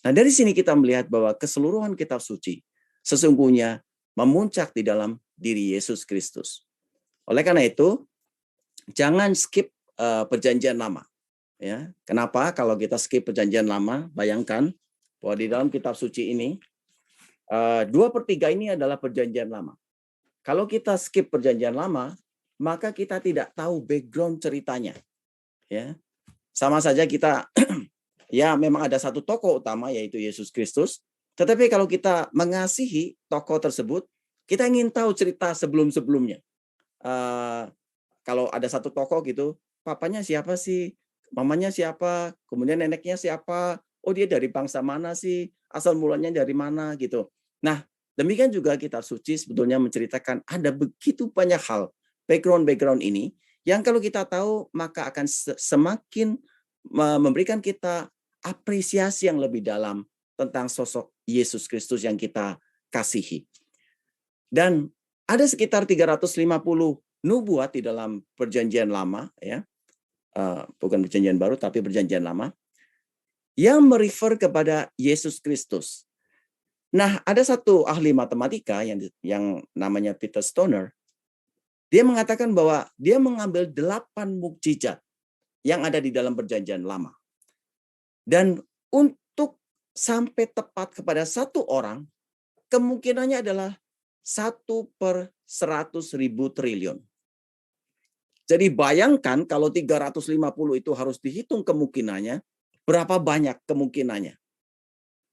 D: Nah, dari sini kita melihat bahwa keseluruhan kitab suci sesungguhnya memuncak di dalam diri Yesus Kristus. Oleh karena itu, jangan skip perjanjian lama. Ya, kenapa? Kalau kita skip perjanjian lama, bayangkan bahwa di dalam kitab suci ini 2/3 ini adalah perjanjian lama. Kalau kita skip perjanjian lama, maka kita tidak tahu background ceritanya. Ya, sama saja kita ya memang ada satu tokoh utama yaitu Yesus Kristus. Tetapi kalau kita mengasihi tokoh tersebut, kita ingin tahu cerita sebelum-sebelumnya. Kalau ada satu tokoh gitu, papanya siapa sih? Mamanya siapa? Kemudian neneknya siapa? Oh, dia dari bangsa mana sih? Asal mulanya dari mana gitu. Nah, demikian juga kitab suci sebetulnya menceritakan ada begitu banyak hal background ini yang kalau kita tahu maka akan semakin memberikan kita apresiasi yang lebih dalam tentang sosok Yesus Kristus yang kita kasihi. Dan ada sekitar 350 nubuat di dalam perjanjian lama, ya, bukan perjanjian baru tapi perjanjian lama, yang merefer kepada Yesus Kristus. Nah, ada satu ahli matematika yang namanya Peter Stoner. Dia mengatakan bahwa dia mengambil 8 mukjizat yang ada di dalam perjanjian lama. Dan untuk sampai tepat kepada satu orang, kemungkinannya adalah 1/100.000 triliun. Jadi bayangkan kalau 350 itu harus dihitung kemungkinannya, berapa banyak kemungkinannya.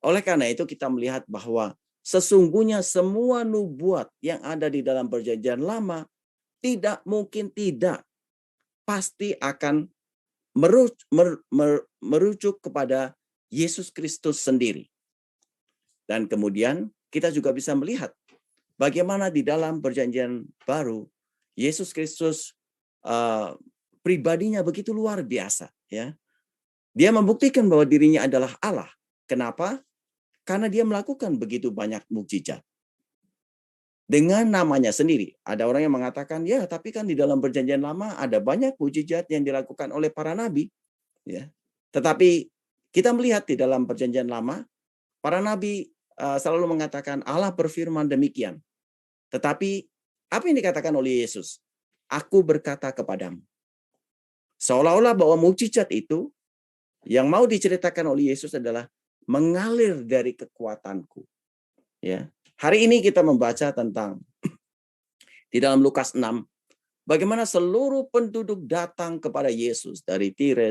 D: Oleh karena itu kita melihat bahwa sesungguhnya semua nubuat yang ada di dalam perjanjian lama tidak mungkin tidak pasti akan merujuk kepada Yesus Kristus sendiri. Dan kemudian kita juga bisa melihat bagaimana di dalam perjanjian baru Yesus Kristus pribadinya begitu luar biasa, ya. Dia membuktikan bahwa dirinya adalah Allah. Kenapa? Karena dia melakukan begitu banyak mukjizat. Dengan namanya sendiri. Ada orang yang mengatakan, ya tapi kan di dalam perjanjian lama ada banyak mukjizat yang dilakukan oleh para nabi. Ya. Tetapi kita melihat di dalam perjanjian lama, para nabi selalu mengatakan Allah berfirman demikian. Tetapi apa yang dikatakan oleh Yesus? Aku berkata kepadamu. Seolah-olah bahwa mukjizat itu yang mau diceritakan oleh Yesus adalah mengalir dari kekuatanku. Ya. Hari ini kita membaca tentang di dalam Lukas 6 bagaimana seluruh penduduk datang kepada Yesus dari Tire,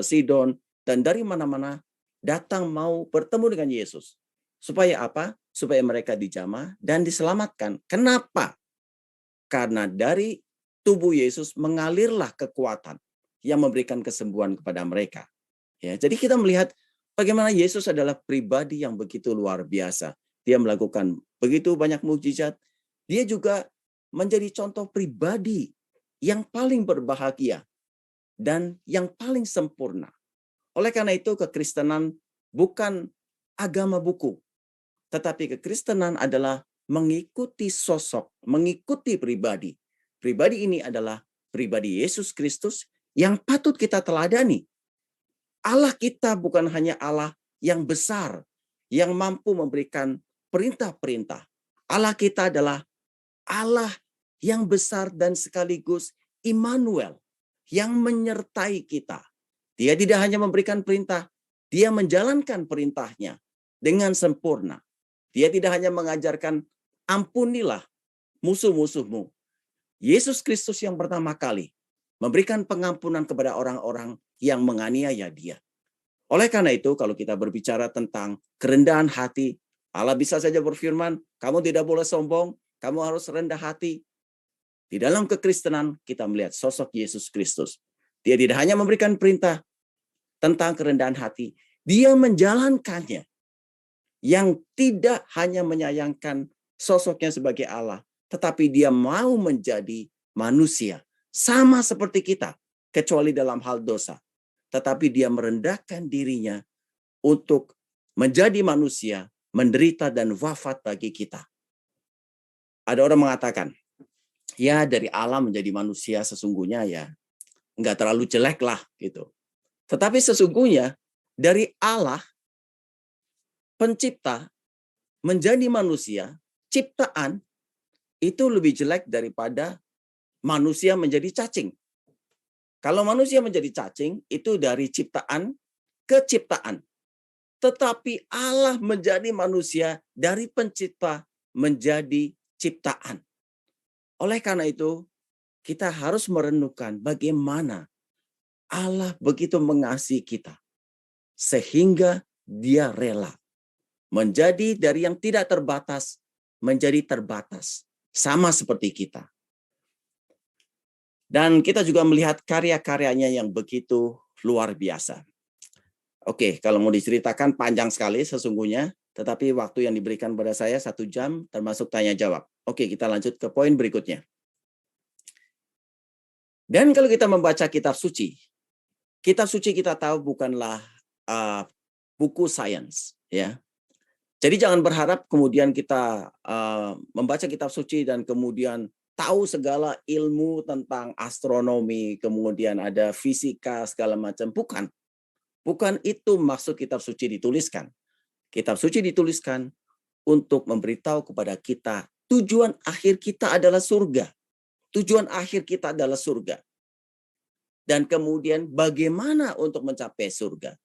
D: Sidon dan dari mana-mana datang mau bertemu dengan Yesus. Supaya apa? Supaya mereka dijamah dan diselamatkan. Kenapa? Karena dari tubuh Yesus mengalirlah kekuatan yang memberikan kesembuhan kepada mereka. Ya, jadi kita melihat bagaimana Yesus adalah pribadi yang begitu luar biasa. Dia melakukan begitu banyak mukjizat. Dia juga menjadi contoh pribadi yang paling berbahagia dan yang paling sempurna. Oleh karena itu kekristenan bukan agama buku,
E: Tetapi kekristenan adalah mengikuti sosok, mengikuti pribadi. Pribadi ini adalah pribadi Yesus Kristus yang patut kita teladani. Allah kita bukan hanya Allah yang besar, yang mampu memberikan perintah-perintah. Allah kita adalah Allah yang besar dan sekaligus Immanuel, yang menyertai kita. Dia tidak hanya memberikan perintah, dia menjalankan perintahnya dengan sempurna. Dia tidak hanya mengajarkan ampunilah musuh-musuhmu. Yesus Kristus yang pertama kali memberikan pengampunan kepada orang-orang yang menganiaya dia. Oleh karena itu, kalau kita berbicara tentang kerendahan hati, Allah bisa saja berfirman, kamu tidak boleh sombong, kamu harus rendah hati. Di dalam kekristenan, kita melihat sosok Yesus Kristus. Dia tidak hanya memberikan perintah tentang kerendahan hati, dia menjalankannya. Yang tidak hanya menyayangkan sosoknya sebagai Allah, tetapi dia mau menjadi manusia. Sama seperti kita, kecuali dalam hal dosa. Tetapi dia merendahkan dirinya untuk menjadi manusia, menderita dan wafat bagi kita. Ada orang mengatakan, ya dari Allah menjadi manusia sesungguhnya ya nggak terlalu jelek lah gitu. Tetapi sesungguhnya dari Allah pencipta menjadi manusia, ciptaan itu lebih jelek daripada manusia menjadi cacing. Kalau manusia menjadi cacing, itu dari ciptaan ke ciptaan. Tetapi Allah menjadi manusia dari pencipta menjadi ciptaan. Oleh karena itu, kita harus merenungkan bagaimana Allah begitu mengasihi kita. Sehingga dia rela menjadi dari yang tidak terbatas menjadi terbatas. Sama seperti kita. Dan kita juga melihat karya-karyanya yang begitu luar biasa. Oke, kalau mau diceritakan panjang sekali sesungguhnya, tetapi waktu yang diberikan pada saya 1 jam termasuk tanya jawab. Oke, kita lanjut ke poin berikutnya. Dan kalau kita membaca kitab suci kita tahu bukanlah buku sains, ya. Jadi jangan berharap kemudian kita membaca kitab suci dan kemudian tahu segala ilmu tentang astronomi, kemudian ada fisika, segala macam. Bukan. Bukan itu maksud kitab suci dituliskan. Kitab suci dituliskan untuk memberitahu kepada kita tujuan akhir kita adalah surga. Tujuan akhir kita adalah surga. Dan kemudian bagaimana untuk mencapai surga.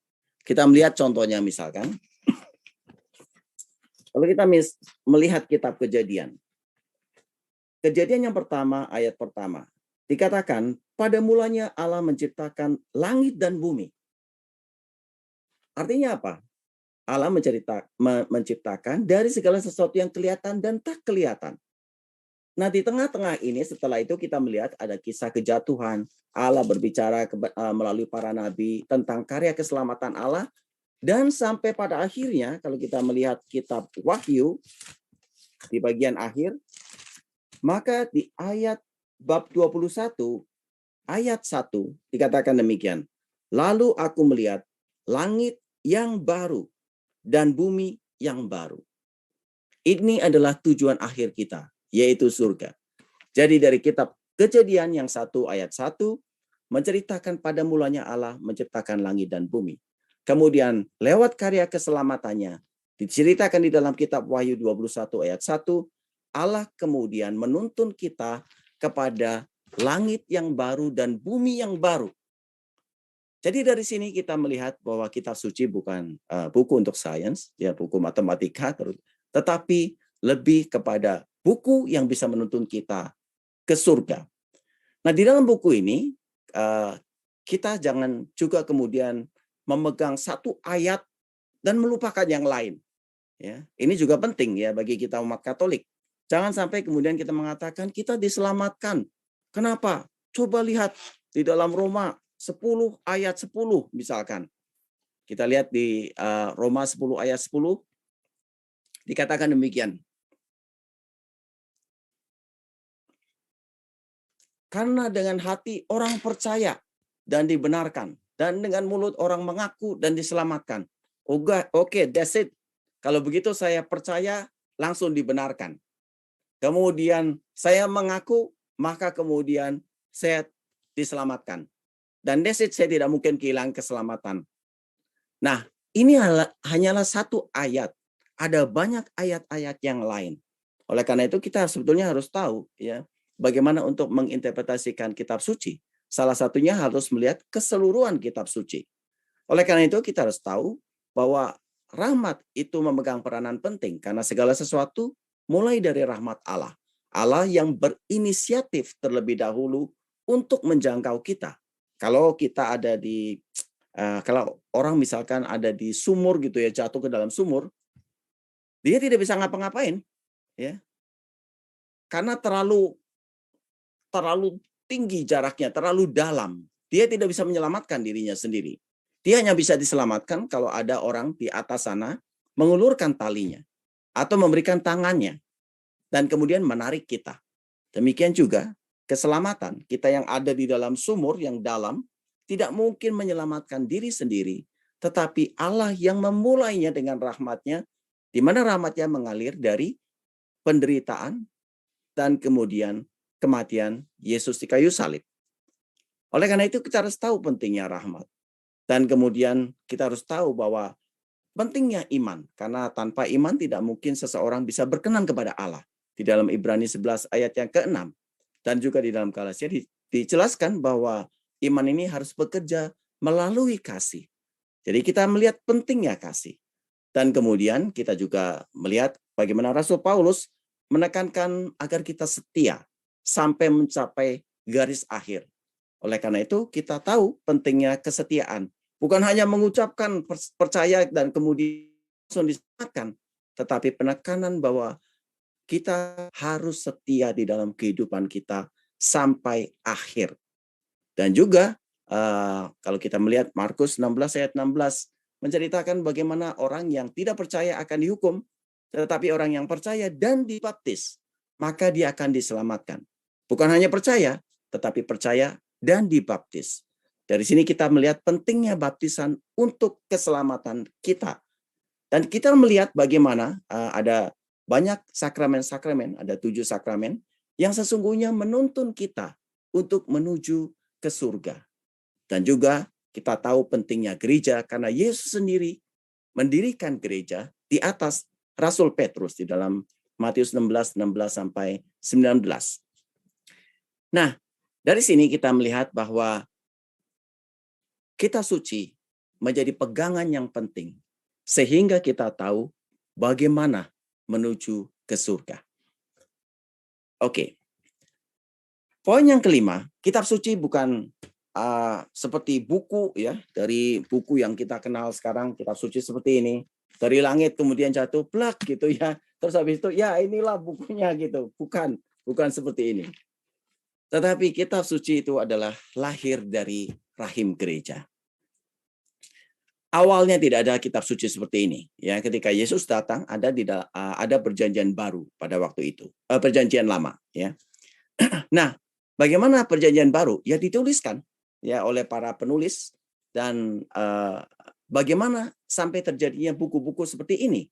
E: Kita melihat contohnya misalkan. Kalau kita melihat kitab Kejadian. Kejadian yang pertama, ayat pertama. Dikatakan, pada mulanya Allah menciptakan langit dan bumi. Artinya apa? Allah menciptakan dari segala sesuatu yang kelihatan dan tak kelihatan. Nah, di tengah-tengah ini setelah itu kita melihat ada kisah kejatuhan. Allah berbicara melalui para nabi tentang karya keselamatan Allah. Dan sampai pada akhirnya, kalau kita melihat kitab Wahyu, di bagian akhir, maka di ayat bab 21, ayat 1, dikatakan demikian. Lalu aku melihat langit yang baru dan bumi yang baru. Ini adalah tujuan akhir kita, yaitu surga. Jadi dari kitab Kejadian yang 1 ayat 1, menceritakan pada mulanya Allah menciptakan langit dan bumi. Kemudian lewat karya keselamatannya, diceritakan di dalam kitab Wahyu 21 ayat 1, Allah kemudian menuntun kita kepada langit yang baru dan bumi yang baru. Jadi dari sini kita melihat bahwa kitab suci bukan buku untuk sains, ya buku matematika, tetapi lebih kepada buku yang bisa menuntun kita ke surga. Nah, di dalam buku ini kita jangan juga kemudian memegang satu ayat dan melupakan yang lain. Ya, ini juga penting ya bagi kita umat Katolik. Jangan sampai kemudian kita mengatakan kita diselamatkan. Kenapa? Coba lihat di dalam Roma 10 ayat 10 misalkan. Kita lihat di Roma 10 ayat 10. Dikatakan demikian. Karena dengan hati orang percaya dan dibenarkan. Dan dengan mulut orang mengaku dan diselamatkan. Oke, that's it. Kalau begitu saya percaya langsung dibenarkan. Kemudian saya mengaku, maka kemudian saya diselamatkan. Dan that's it, saya tidak mungkin kehilangan keselamatan. Nah, ini hanyalah satu ayat. Ada banyak ayat-ayat yang lain. Oleh karena itu kita sebetulnya harus tahu ya bagaimana untuk menginterpretasikan kitab suci. Salah satunya harus melihat keseluruhan kitab suci. Oleh karena itu kita harus tahu bahwa rahmat itu memegang peranan penting karena segala sesuatu mulai dari rahmat Allah. Allah yang berinisiatif terlebih dahulu untuk menjangkau kita. Kalau kita ada di kalau orang misalkan ada di sumur gitu ya, jatuh ke dalam sumur, dia tidak bisa ngapa-ngapain ya. Karena terlalu tinggi jaraknya, terlalu dalam. Dia tidak bisa menyelamatkan dirinya sendiri. Dia hanya bisa diselamatkan kalau ada orang di atas sana mengulurkan talinya atau memberikan tangannya dan kemudian menarik kita. Demikian juga keselamatan. Kita yang ada di dalam sumur yang dalam tidak mungkin menyelamatkan diri sendiri, tetapi Allah yang memulainya dengan rahmatnya, di mana rahmatnya mengalir dari penderitaan dan kemudian kematian Yesus di kayu salib. Oleh karena itu kita harus tahu pentingnya rahmat. Dan kemudian kita harus tahu bahwa pentingnya iman. Karena tanpa iman tidak mungkin seseorang bisa berkenan kepada Allah. Di dalam Ibrani 11 ayat yang ke-6. Dan juga di dalam Galatia dijelaskan bahwa iman ini harus bekerja melalui kasih. Jadi kita melihat pentingnya kasih. Dan kemudian kita juga melihat bagaimana Rasul Paulus menekankan agar kita setia sampai mencapai garis akhir. Oleh karena itu kita tahu pentingnya kesetiaan. Bukan hanya mengucapkan percaya dan kemudian langsung diselamatkan, tetapi penekanan bahwa kita harus setia di dalam kehidupan kita sampai akhir. Dan juga kalau kita melihat Markus 16 ayat 16 menceritakan bagaimana orang yang tidak percaya akan dihukum, tetapi orang yang percaya dan dibaptis, maka dia akan diselamatkan. Bukan hanya percaya, tetapi percaya dan dibaptis. Dari sini kita melihat pentingnya baptisan untuk keselamatan kita. Dan kita melihat bagaimana ada banyak sakramen-sakramen, ada 7 sakramen, yang sesungguhnya menuntun kita untuk menuju ke surga. Dan juga kita tahu pentingnya gereja, karena Yesus sendiri mendirikan gereja di atas Rasul Petrus di dalam Matius 16 sampai 19. Nah, dari sini kita melihat bahwa kitab suci menjadi pegangan yang penting sehingga kita tahu bagaimana menuju ke surga. Oke. Poin yang kelima, kitab suci bukan seperti buku ya, dari buku yang kita kenal sekarang, kitab suci seperti ini, dari langit kemudian jatuh plak gitu ya. Terus habis itu ya inilah bukunya gitu. Bukan seperti ini. Tetapi kitab suci itu adalah lahir dari rahim gereja. Awalnya tidak ada kitab suci seperti ini. Ya, ketika Yesus datang ada perjanjian baru pada waktu itu, perjanjian lama. Ya. Nah, bagaimana perjanjian baru? Ya dituliskan ya oleh para penulis dan bagaimana sampai terjadinya buku-buku seperti ini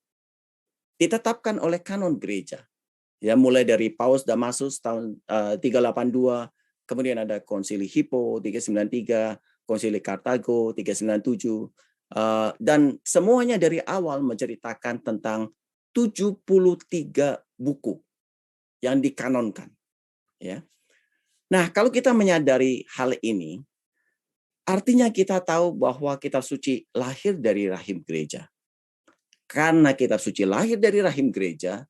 E: ditetapkan oleh kanon gereja. Ya, mulai dari Paus Damasus tahun 382, kemudian ada Konsili Hippo 393, Konsili Kartago 397, dan semuanya dari awal menceritakan tentang 73 buku yang dikanonkan. Ya. Nah, kalau kita menyadari hal ini, artinya kita tahu bahwa kitab suci lahir dari rahim gereja. Karena kitab suci lahir dari rahim gereja,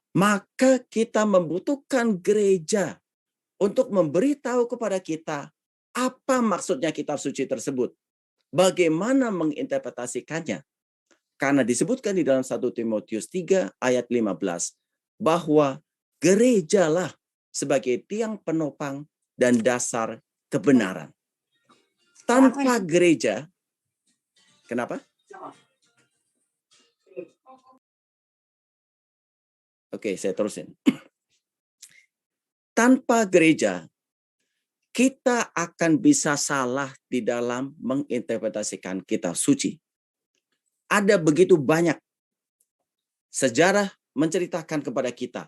E: maka kita membutuhkan gereja untuk memberitahu kepada kita apa maksudnya kitab suci tersebut. Bagaimana menginterpretasikannya. Karena disebutkan di dalam 1 Timotius 3 ayat 15 bahwa gerejalah sebagai tiang penopang dan dasar kebenaran. Tanpa gereja, kenapa? Oke, saya terusin. Tanpa gereja, kita akan bisa salah di dalam menginterpretasikan kitab suci. Ada begitu banyak Sejarah menceritakan kepada kita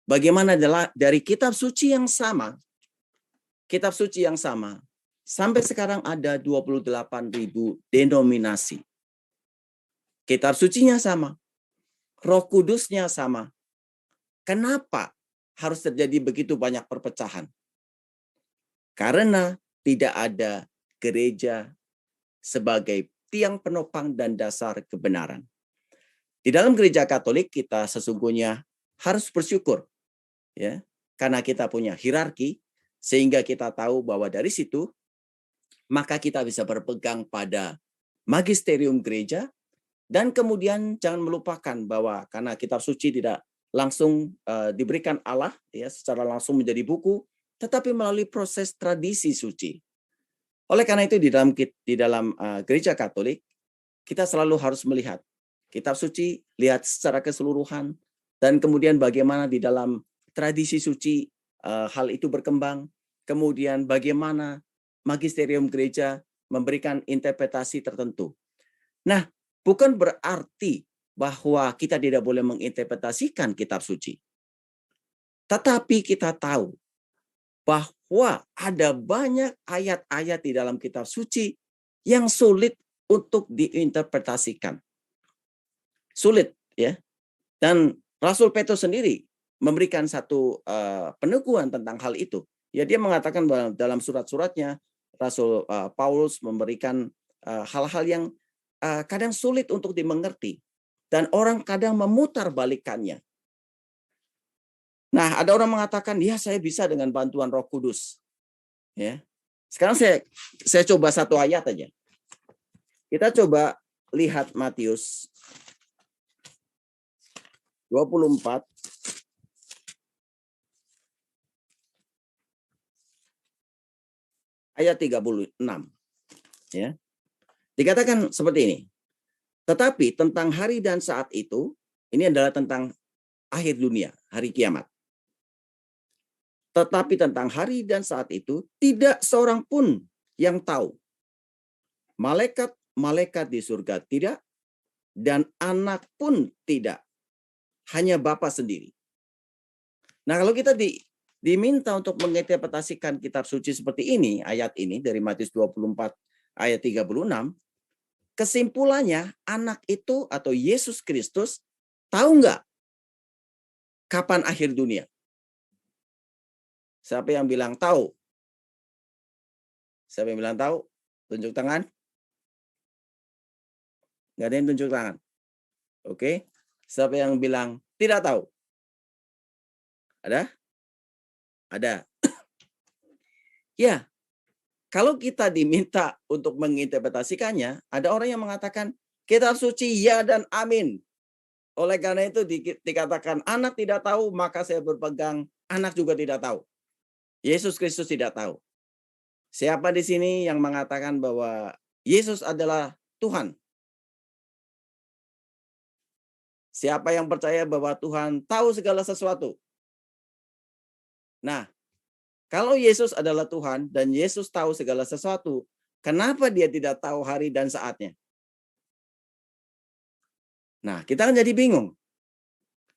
E: bagaimana dari kitab suci yang sama sampai sekarang ada 28.000 denominasi. Kitab sucinya sama, Roh Kudusnya sama. Kenapa harus terjadi begitu banyak perpecahan? Karena tidak ada gereja sebagai tiang penopang dan dasar kebenaran. Di dalam gereja Katolik kita sesungguhnya harus bersyukur, ya, karena kita punya hierarki, sehingga kita tahu bahwa dari situ maka kita bisa berpegang pada magisterium gereja. Dan kemudian jangan melupakan bahwa karena kitab suci tidak langsung diberikan Allah, ya, secara langsung menjadi buku, tetapi melalui proses tradisi suci. Oleh karena itu di dalam gereja Katolik kita selalu harus melihat kitab suci, lihat secara keseluruhan, dan kemudian bagaimana di dalam tradisi suci hal itu berkembang, kemudian bagaimana magisterium gereja memberikan interpretasi tertentu. Nah, bukan berarti bahwa kita tidak boleh menginterpretasikan kitab suci. Tetapi kita tahu bahwa ada banyak ayat-ayat di dalam kitab suci yang sulit untuk diinterpretasikan. Sulit, ya. Dan Rasul Petrus sendiri memberikan satu peneguhan tentang hal itu. Ya, dia mengatakan bahwa dalam surat-suratnya Rasul Paulus memberikan hal-hal yang kadang sulit untuk dimengerti dan orang kadang memutarbalikannya. Nah, ada orang mengatakan, ya saya bisa dengan bantuan Roh Kudus. Ya. Sekarang saya coba satu ayat aja. Kita coba lihat Matius 24 ayat 36. Ya. Dikatakan seperti ini. Tetapi tentang hari dan saat itu, ini adalah tentang akhir dunia, hari kiamat. Tetapi tentang hari dan saat itu, tidak seorang pun yang tahu. Malaikat di surga tidak, dan anak pun tidak. Hanya Bapa sendiri. Nah, kalau kita diminta untuk menginterpretasikan kitab suci seperti ini, ayat ini dari Matius 24 ayat 36, kesimpulannya anak itu atau Yesus Kristus tahu nggak kapan akhir dunia? Siapa yang bilang tahu? Siapa yang bilang tahu? Tunjuk tangan. Nggak ada yang tunjuk tangan. Oke. Siapa yang bilang tidak tahu? Ada? Ada. Ya. Kalau kita diminta untuk menginterpretasikannya, ada orang yang mengatakan kitab suci ya dan amin. Oleh karena itu dikatakan anak tidak tahu, maka saya berpegang anak juga tidak tahu. Yesus Kristus tidak tahu. Siapa di sini yang mengatakan bahwa Yesus adalah Tuhan? Siapa yang percaya bahwa Tuhan tahu segala sesuatu? Nah, kalau Yesus adalah Tuhan dan Yesus tahu segala sesuatu, kenapa dia tidak tahu hari dan saatnya? Nah, kita kan jadi bingung.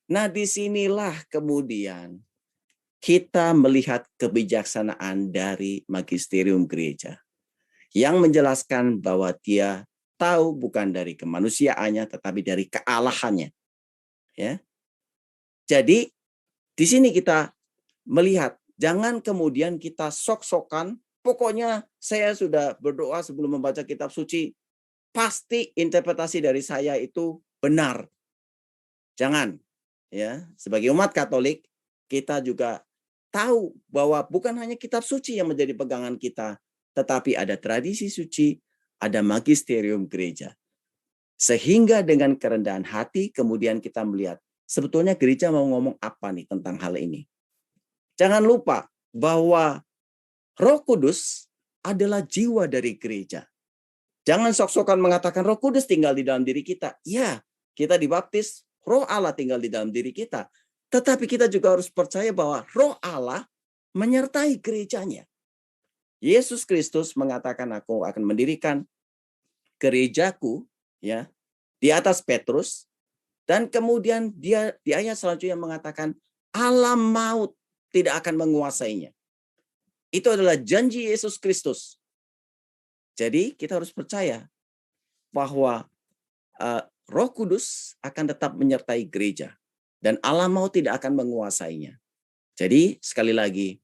E: Nah, disinilah kemudian kita melihat kebijaksanaan dari magisterium gereja yang menjelaskan bahwa dia tahu bukan dari kemanusiaannya, tetapi dari kealahannya. Ya. Jadi, di sini kita melihat, jangan kemudian kita sok-sokan, pokoknya saya sudah berdoa sebelum membaca kitab suci, pasti interpretasi dari saya itu benar. Jangan. Ya, sebagai umat Katolik, kita juga tahu bahwa bukan hanya kitab suci yang menjadi pegangan kita, tetapi ada tradisi suci, ada magisterium gereja. Sehingga dengan kerendahan hati kemudian kita melihat sebetulnya gereja mau ngomong apa nih tentang hal ini. Jangan lupa bahwa Roh Kudus adalah jiwa dari gereja. Jangan sok-sokan mengatakan Roh Kudus tinggal di dalam diri kita. Ya, kita dibaptis, Roh Allah tinggal di dalam diri kita. Tetapi kita juga harus percaya bahwa Roh Allah menyertai gerejanya. Yesus Kristus mengatakan, aku akan mendirikan gerejaku, ya, di atas Petrus, Dan kemudian dia di ayat selanjutnya mengatakan alam maut tidak akan menguasainya. Itu adalah janji Yesus Kristus. Jadi kita harus percaya bahwa Roh Kudus akan tetap menyertai gereja dan alam maut tidak akan menguasainya. Jadi sekali lagi,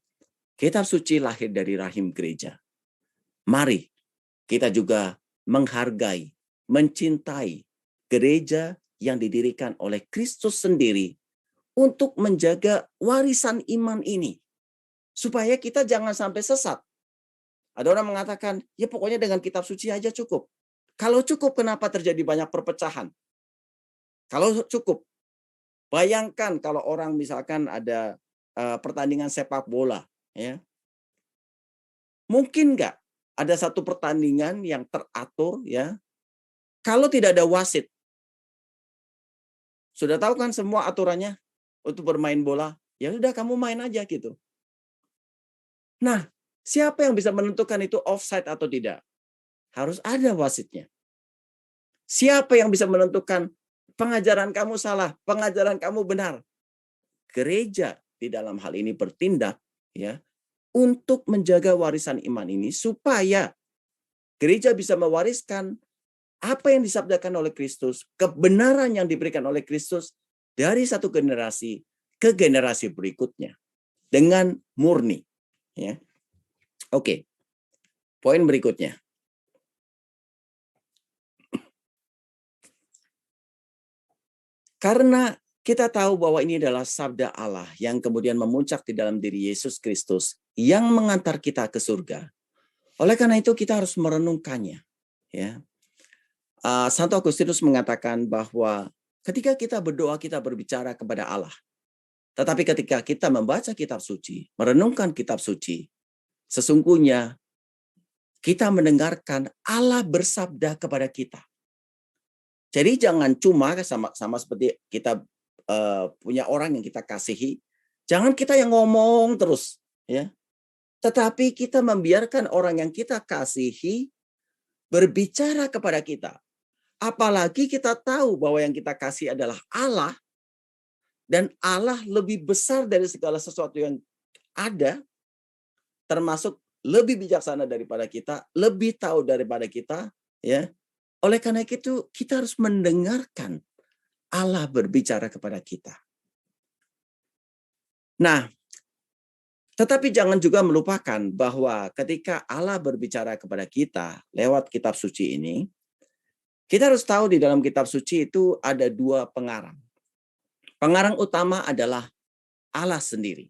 E: kitab suci lahir dari rahim gereja. Mari kita juga menghargai, mencintai gereja yang didirikan oleh Kristus sendiri untuk menjaga warisan iman ini. Supaya kita jangan sampai sesat. Ada orang mengatakan, ya pokoknya dengan kitab suci aja cukup. Kalau cukup, kenapa terjadi banyak perpecahan? Kalau cukup, bayangkan kalau orang misalkan ada pertandingan sepak bola. Ya. Mungkin nggak ada satu pertandingan yang teratur, ya, kalau tidak ada wasit? Sudah tahu kan semua aturannya untuk bermain bola? Ya sudah, kamu main aja gitu. Nah, siapa yang bisa menentukan itu offside atau tidak? Harus ada wasitnya. Siapa yang bisa menentukan pengajaran kamu salah, pengajaran kamu benar? Gereja di dalam hal ini bertindak, ya, untuk menjaga warisan iman ini supaya gereja bisa mewariskan apa yang disabdakan oleh Kristus, kebenaran yang diberikan oleh Kristus dari satu generasi ke generasi berikutnya dengan murni. Ya. Oke, poin berikutnya. Karena kita tahu bahwa ini adalah sabda Allah yang kemudian memuncak di dalam diri Yesus Kristus yang mengantar kita ke surga. Oleh karena itu kita harus merenungkannya. Ya. Santo Agustinus mengatakan bahwa ketika kita berdoa, kita berbicara kepada Allah. Tetapi ketika kita membaca kitab suci, merenungkan kitab suci, sesungguhnya kita mendengarkan Allah bersabda kepada kita. Jadi jangan cuma sama seperti kita punya orang yang kita kasihi, jangan kita yang ngomong terus, ya. Tetapi kita membiarkan orang yang kita kasihi berbicara kepada kita. Apalagi kita tahu bahwa yang kita kasih adalah Allah, dan Allah lebih besar dari segala sesuatu yang ada, termasuk lebih bijaksana daripada kita, lebih tahu daripada kita, ya. Oleh karena itu kita harus mendengarkan Allah berbicara kepada kita. Nah, tetapi jangan juga melupakan bahwa ketika Allah berbicara kepada kita lewat kitab suci ini, kita harus tahu di dalam kitab suci itu ada dua pengarang. Pengarang utama adalah Allah sendiri.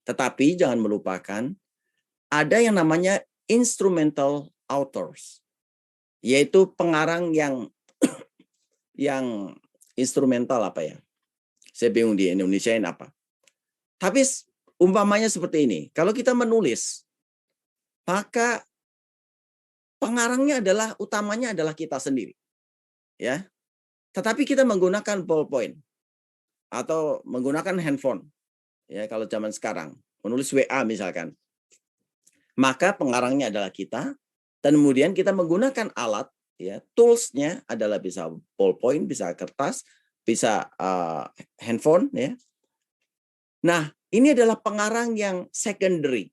E: Tetapi jangan melupakan ada yang namanya instrumental authors, yaitu pengarang yang instrumental apa ya? Saya bingung di Indonesiain apa. Tapi umpamanya seperti ini, kalau kita menulis, maka pengarangnya utamanya adalah kita sendiri. Ya. Tetapi kita menggunakan ballpoint atau menggunakan handphone. Ya, kalau zaman sekarang, menulis WA misalkan. Maka pengarangnya adalah kita, dan kemudian kita menggunakan alat, ya, toolsnya adalah bisa ballpoint, bisa kertas, bisa handphone, ya. Nah, ini adalah pengarang yang secondary.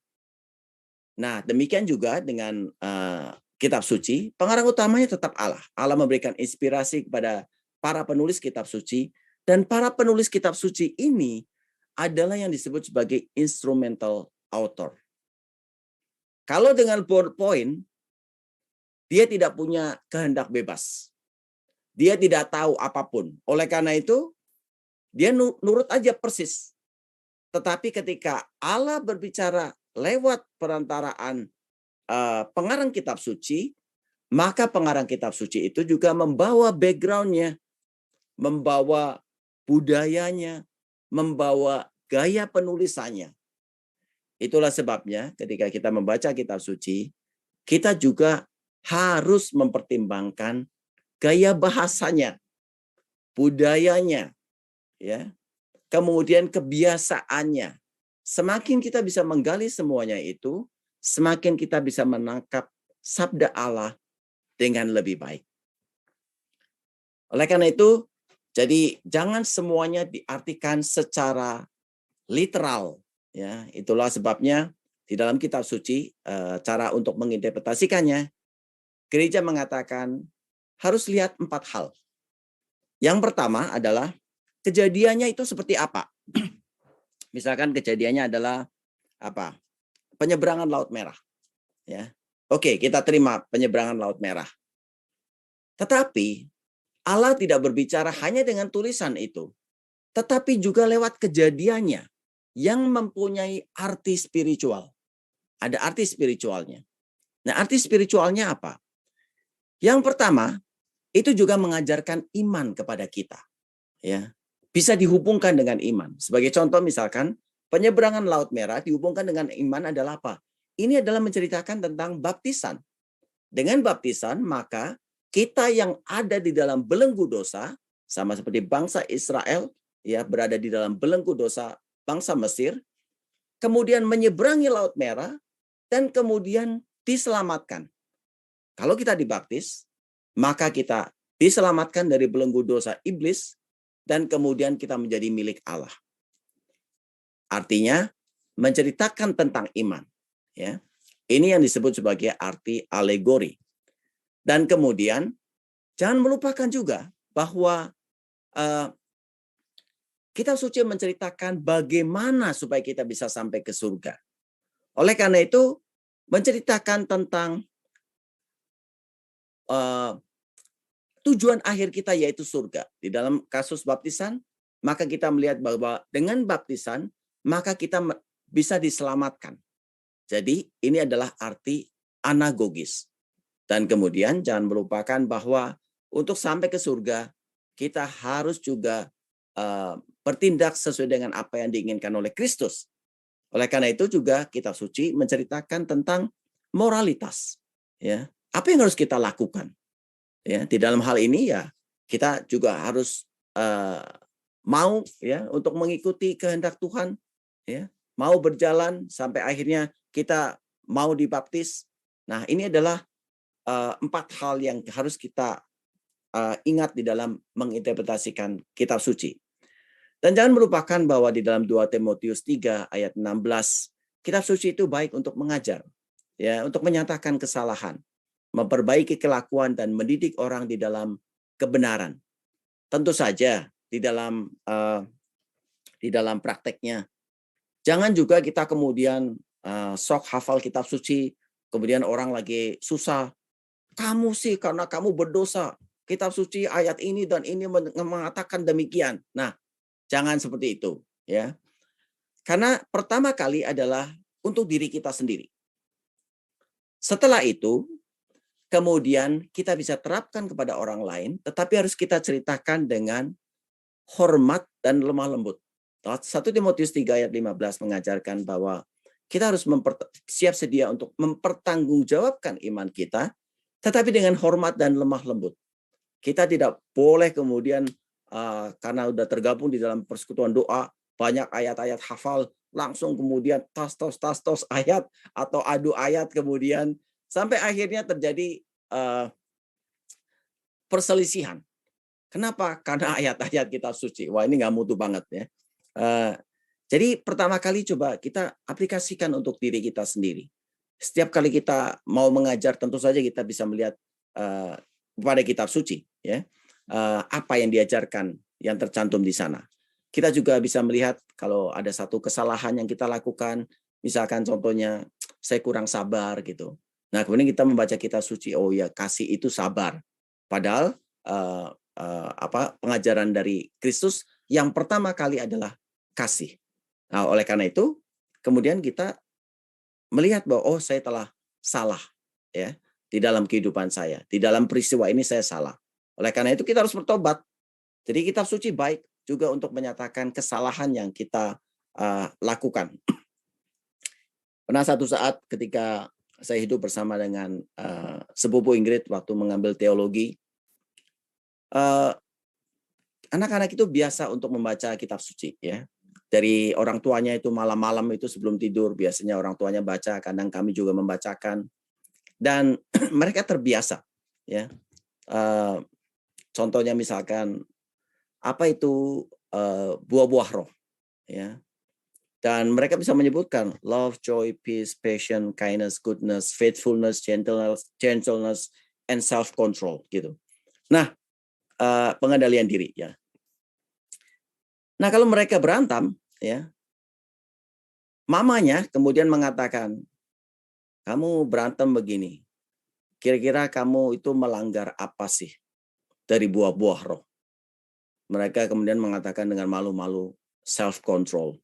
E: Nah, demikian juga dengan kitab suci, pengarang utamanya tetap Allah. Allah memberikan inspirasi kepada para penulis kitab suci, dan para penulis kitab suci ini adalah yang disebut sebagai instrumental author. Kalau dengan ballpoint, dia tidak punya kehendak bebas. Dia tidak tahu apapun. Oleh karena itu, dia nurut aja persis. Tetapi ketika Allah berbicara lewat perantaraan pengarang kitab suci, maka pengarang kitab suci itu juga membawa background-nya, membawa budayanya, membawa gaya penulisannya. Itulah sebabnya ketika kita membaca kitab suci, kita juga harus mempertimbangkan gaya bahasanya, budayanya, ya, kemudian kebiasaannya. Semakin kita bisa menggali semuanya itu, semakin kita bisa menangkap sabda Allah dengan lebih baik. Oleh karena itu, Jadi jangan semuanya diartikan secara literal. Ya, itulah sebabnya di dalam kitab suci cara untuk menginterpretasikannya, gereja mengatakan harus lihat 4 hal. Yang pertama adalah kejadiannya itu seperti apa. Misalkan kejadiannya adalah apa? Penyeberangan Laut Merah. Ya, oke, kita terima penyeberangan Laut Merah. Tetapi Allah tidak berbicara hanya dengan tulisan itu, tetapi juga lewat kejadiannya yang mempunyai arti spiritual. Ada arti spiritualnya. Nah, arti spiritualnya apa? Yang pertama, itu juga mengajarkan iman kepada kita. Ya, bisa dihubungkan dengan iman. Sebagai contoh misalkan, penyeberangan Laut Merah dihubungkan dengan iman adalah apa? Ini adalah menceritakan tentang baptisan. Dengan baptisan, maka kita yang ada di dalam belenggu dosa, sama seperti bangsa Israel, ya, berada di dalam belenggu dosa bangsa Mesir, kemudian menyeberangi Laut Merah, dan kemudian diselamatkan. Kalau kita dibaptis, maka kita diselamatkan dari belenggu dosa iblis, dan kemudian kita menjadi milik Allah. Artinya, menceritakan tentang iman. Ya, ini yang disebut sebagai arti alegori. Dan kemudian, jangan melupakan juga bahwa kitab suci menceritakan bagaimana supaya kita bisa sampai ke surga. Oleh karena itu, menceritakan tentang tujuan akhir kita yaitu surga. Di dalam kasus baptisan, maka kita melihat bahwa dengan baptisan, maka kita bisa diselamatkan. Jadi ini adalah arti anagogis. Dan kemudian jangan melupakan bahwa untuk sampai ke surga, kita harus juga bertindak sesuai dengan apa yang diinginkan oleh Kristus. Oleh karena itu juga kitab suci menceritakan tentang moralitas. Ya, apa yang harus kita lakukan? Ya, di dalam hal ini ya kita juga harus mau ya untuk mengikuti kehendak Tuhan, ya, mau berjalan sampai akhirnya kita mau dibaptis. Nah, ini adalah 4 hal yang harus kita ingat di dalam menginterpretasikan kitab suci. Dan jangan melupakan bahwa di dalam 2 Timotius 3 ayat 16, kitab suci itu baik untuk mengajar, ya, untuk menyatakan kesalahan, memperbaiki kelakuan dan mendidik orang di dalam kebenaran. Tentu saja di dalam prakteknya, jangan juga kita kemudian sok hafal kitab suci, kemudian orang lagi susah, kamu sih karena kamu berdosa, kitab suci ayat ini dan ini mengatakan demikian. Nah, jangan seperti itu, ya. Karena pertama kali adalah untuk diri kita sendiri. Setelah itu, kemudian kita bisa terapkan kepada orang lain, tetapi harus kita ceritakan dengan hormat dan lemah lembut. 1 Timotius 3 ayat 15 mengajarkan bahwa kita harus siap sedia untuk mempertanggungjawabkan iman kita, tetapi dengan hormat dan lemah lembut. Kita tidak boleh kemudian karena sudah tergabung di dalam persekutuan doa, banyak ayat-ayat hafal, langsung kemudian tas-tos ayat atau adu ayat kemudian sampai akhirnya terjadi perselisihan. Kenapa? Karena ayat-ayat kitab suci. Wah, ini nggak mutu banget ya. Jadi pertama kali coba kita aplikasikan untuk diri kita sendiri. Setiap kali kita mau mengajar, tentu saja kita bisa melihat pada kitab suci, ya, apa yang diajarkan yang tercantum di sana. Kita juga bisa melihat kalau ada satu kesalahan yang kita lakukan, misalkan contohnya saya kurang sabar gitu. Nah, kemudian kita membaca kitab suci, oh ya, kasih itu sabar. Padahal pengajaran dari Kristus yang pertama kali adalah kasih. Nah, oleh karena itu, kemudian kita melihat bahwa oh, saya telah salah, ya, di dalam kehidupan saya, di dalam peristiwa ini saya salah. Oleh karena itu kita harus bertobat. Jadi kitab suci baik juga untuk menyatakan kesalahan yang kita lakukan. Pernah satu saat ketika saya hidup bersama dengan sepupu Ingrid waktu mengambil teologi, anak-anak itu biasa untuk membaca kitab suci, ya. Dari orang tuanya itu malam-malam itu sebelum tidur biasanya orang tuanya baca, kadang kami juga membacakan, dan mereka terbiasa, ya. Contohnya misalkan apa itu buah-buah roh, ya. Dan mereka bisa menyebutkan love, joy, peace, patience, kindness, goodness, faithfulness, gentleness, and self-control gitu. Nah, pengendalian diri ya. Nah, kalau mereka berantem ya, mamanya kemudian mengatakan, kamu berantem begini. Kira-kira kamu itu melanggar apa sih dari buah-buah roh? Mereka kemudian mengatakan dengan malu-malu self-control,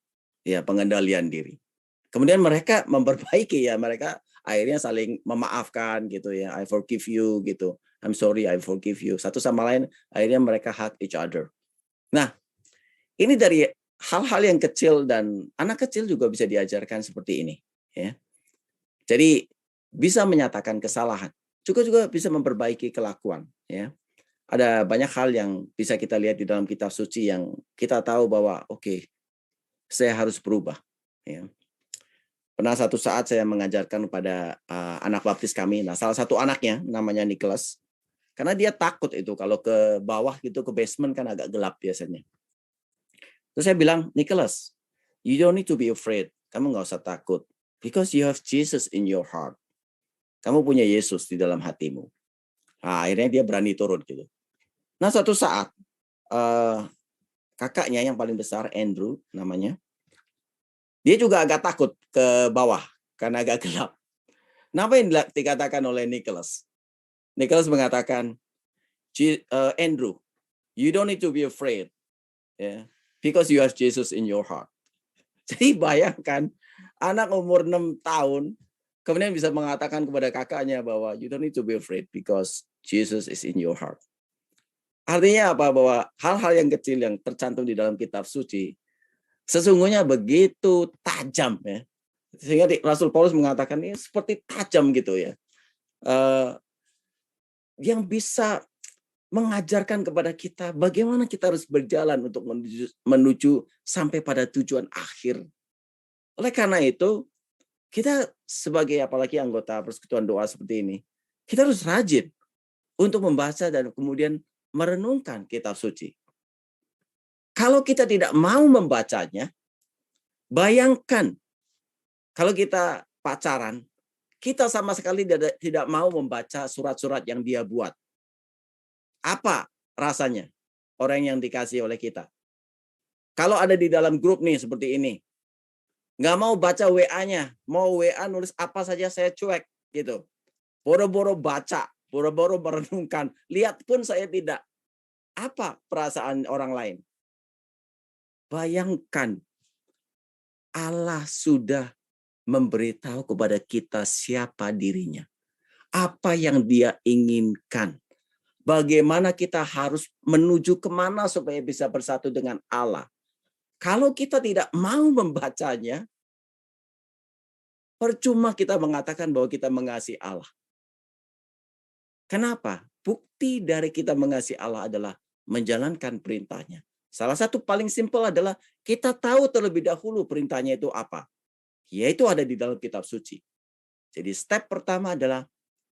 E: ya, pengendalian diri. Kemudian mereka memperbaiki ya, mereka akhirnya saling memaafkan gitu ya. I forgive you gitu. I'm sorry, I forgive you. Satu sama lain akhirnya mereka hug each other. Nah, ini dari hal-hal yang kecil dan anak kecil juga bisa diajarkan seperti ini ya. Jadi bisa menyatakan kesalahan, juga bisa memperbaiki kelakuan ya. Ada banyak hal yang bisa kita lihat di dalam kitab suci yang kita tahu bahwa oke, saya harus berubah ya. Pernah satu saat saya mengajarkan kepada anak baptis kami. Nah, salah satu anaknya namanya Nicholas. Karena dia takut itu kalau ke bawah gitu, ke basement kan agak gelap biasanya. Terus saya bilang, Nicholas, you don't need to be afraid. Kamu nggak usah takut. Because you have Jesus in your heart. Kamu punya Yesus di dalam hatimu. Nah, akhirnya dia berani turun gitu. Nah, suatu saat kakaknya yang paling besar, Andrew namanya, dia juga agak takut ke bawah karena agak gelap. Nah, apa yang dikatakan oleh Nicholas? Nicholas mengatakan, Andrew, you don't need to be afraid, yeah, because you have Jesus in your heart. Jadi bayangkan anak umur 6 tahun kemudian bisa mengatakan kepada kakaknya bahwa you don't need to be afraid because Jesus is in your heart. Artinya apa? Bahwa hal-hal yang kecil yang tercantum di dalam kitab suci sesungguhnya begitu tajam ya. Sehingga Rasul Paulus mengatakan ini seperti tajam gitu ya. Yang bisa mengajarkan kepada kita bagaimana kita harus berjalan untuk menuju sampai pada tujuan akhir. Oleh karena itu, kita sebagai apalagi anggota persekutuan doa seperti ini, kita harus rajin untuk membaca dan kemudian merenungkan kitab suci. Kalau kita tidak mau membacanya, bayangkan kalau kita pacaran, kita sama sekali tidak mau membaca surat-surat yang dia buat. Apa rasanya orang yang dikasih oleh kita? Kalau ada di dalam grup nih seperti ini, nggak mau baca WA-nya, mau WA nulis apa saja saya cuek gitu. Boro-boro baca, boro-boro merenungkan, lihat pun saya tidak. Apa perasaan orang lain? Bayangkan Allah sudah memberitahu kepada kita siapa dirinya. Apa yang dia inginkan. Bagaimana kita harus menuju kemana supaya bisa bersatu dengan Allah. Kalau kita tidak mau membacanya, percuma kita mengatakan bahwa kita mengasihi Allah. Kenapa? Bukti dari kita mengasihi Allah adalah menjalankan perintahnya. Salah satu paling simpel adalah kita tahu terlebih dahulu perintahnya itu apa. Yaitu ada di dalam kitab suci. Jadi step pertama adalah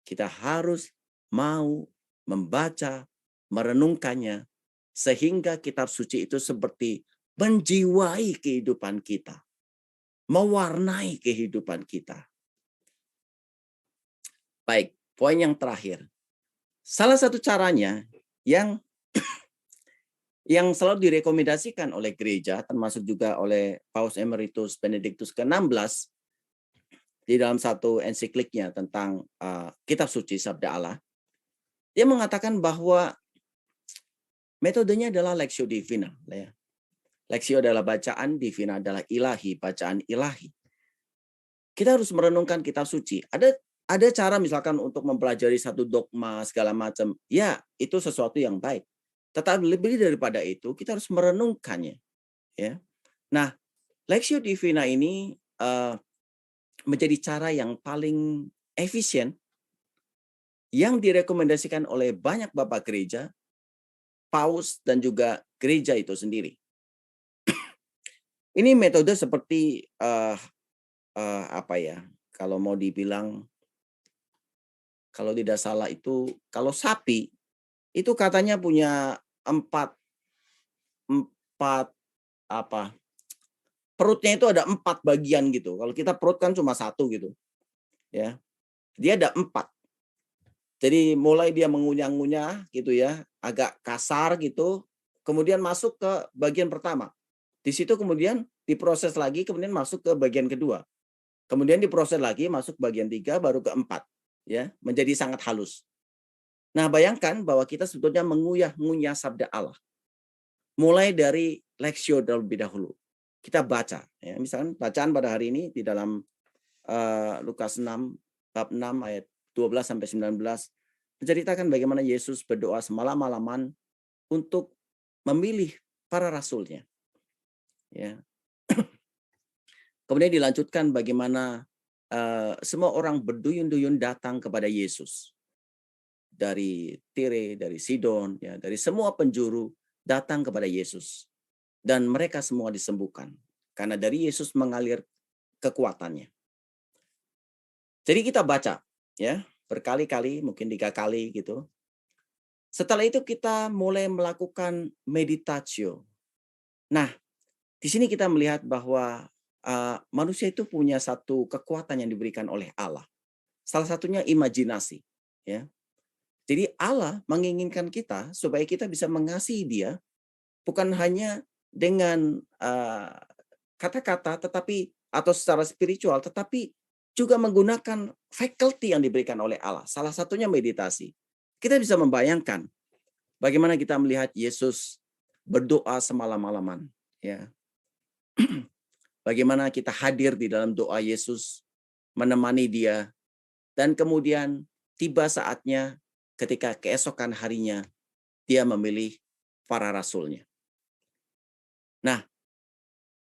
E: kita harus mau membaca, merenungkannya, sehingga kitab suci itu seperti menjiwai kehidupan kita. Mewarnai kehidupan kita. Baik, poin yang terakhir. Salah satu caranya yang selalu direkomendasikan oleh gereja, termasuk juga oleh Paus Emeritus Benediktus ke-16 di dalam satu ensikliknya tentang kitab suci Sabda Allah, dia mengatakan bahwa metodenya adalah Lectio Divina. Lectio adalah bacaan, Divina adalah ilahi, bacaan ilahi. Kita harus merenungkan kitab suci. Ada cara misalkan untuk mempelajari satu dogma segala macam. Ya, itu sesuatu yang baik. Tetapi lebih daripada itu, kita harus merenungkannya. Ya. Nah, Lectio Divina ini menjadi cara yang paling efisien yang direkomendasikan oleh banyak bapak gereja, paus, dan juga gereja itu sendiri. Ini metode seperti apa ya? Kalau mau dibilang, kalau tidak salah itu, kalau sapi itu katanya punya 4 perutnya itu ada 4 bagian gitu. Kalau kita perut kan cuma 1 gitu. Ya. Dia ada 4. Jadi mulai dia mengunyah-ngunyah gitu ya, agak kasar gitu, kemudian masuk ke bagian pertama. Di situ kemudian diproses lagi, kemudian masuk ke bagian kedua. Kemudian diproses lagi, masuk bagian 3, baru ke 4. Ya, menjadi sangat halus. Nah, bayangkan bahwa kita sebetulnya mengunyah-ngunyah sabda Allah. Mulai dari Lexio terlebih dahulu. Kita baca. Ya, misalkan bacaan pada hari ini di dalam Lukas 6, bab 6 ayat 12-19 menceritakan bagaimana Yesus berdoa semalam-malaman untuk memilih para rasulnya. Ya. Kemudian dilanjutkan bagaimana semua orang berduyun-duyun datang kepada Yesus. Dari Tire, dari Sidon, ya, dari semua penjuru datang kepada Yesus. Dan mereka semua disembuhkan. Karena dari Yesus mengalir kekuatannya. Jadi kita baca, ya, berkali-kali, mungkin 3 kali gitu. Setelah itu kita mulai melakukan meditatio. Nah, di sini kita melihat bahwa manusia itu punya satu kekuatan yang diberikan oleh Allah. Salah satunya imajinasi. Ya. Jadi Allah menginginkan kita supaya kita bisa mengasihi Dia, bukan hanya dengan kata-kata, tetapi atau secara spiritual, tetapi juga menggunakan faculty yang diberikan oleh Allah. Salah satunya meditasi. Kita bisa membayangkan bagaimana kita melihat Yesus berdoa semalam-malaman. Ya. Bagaimana kita hadir di dalam doa Yesus, menemani Dia, dan kemudian tiba saatnya ketika keesokan harinya Dia memilih para rasulnya. Nah,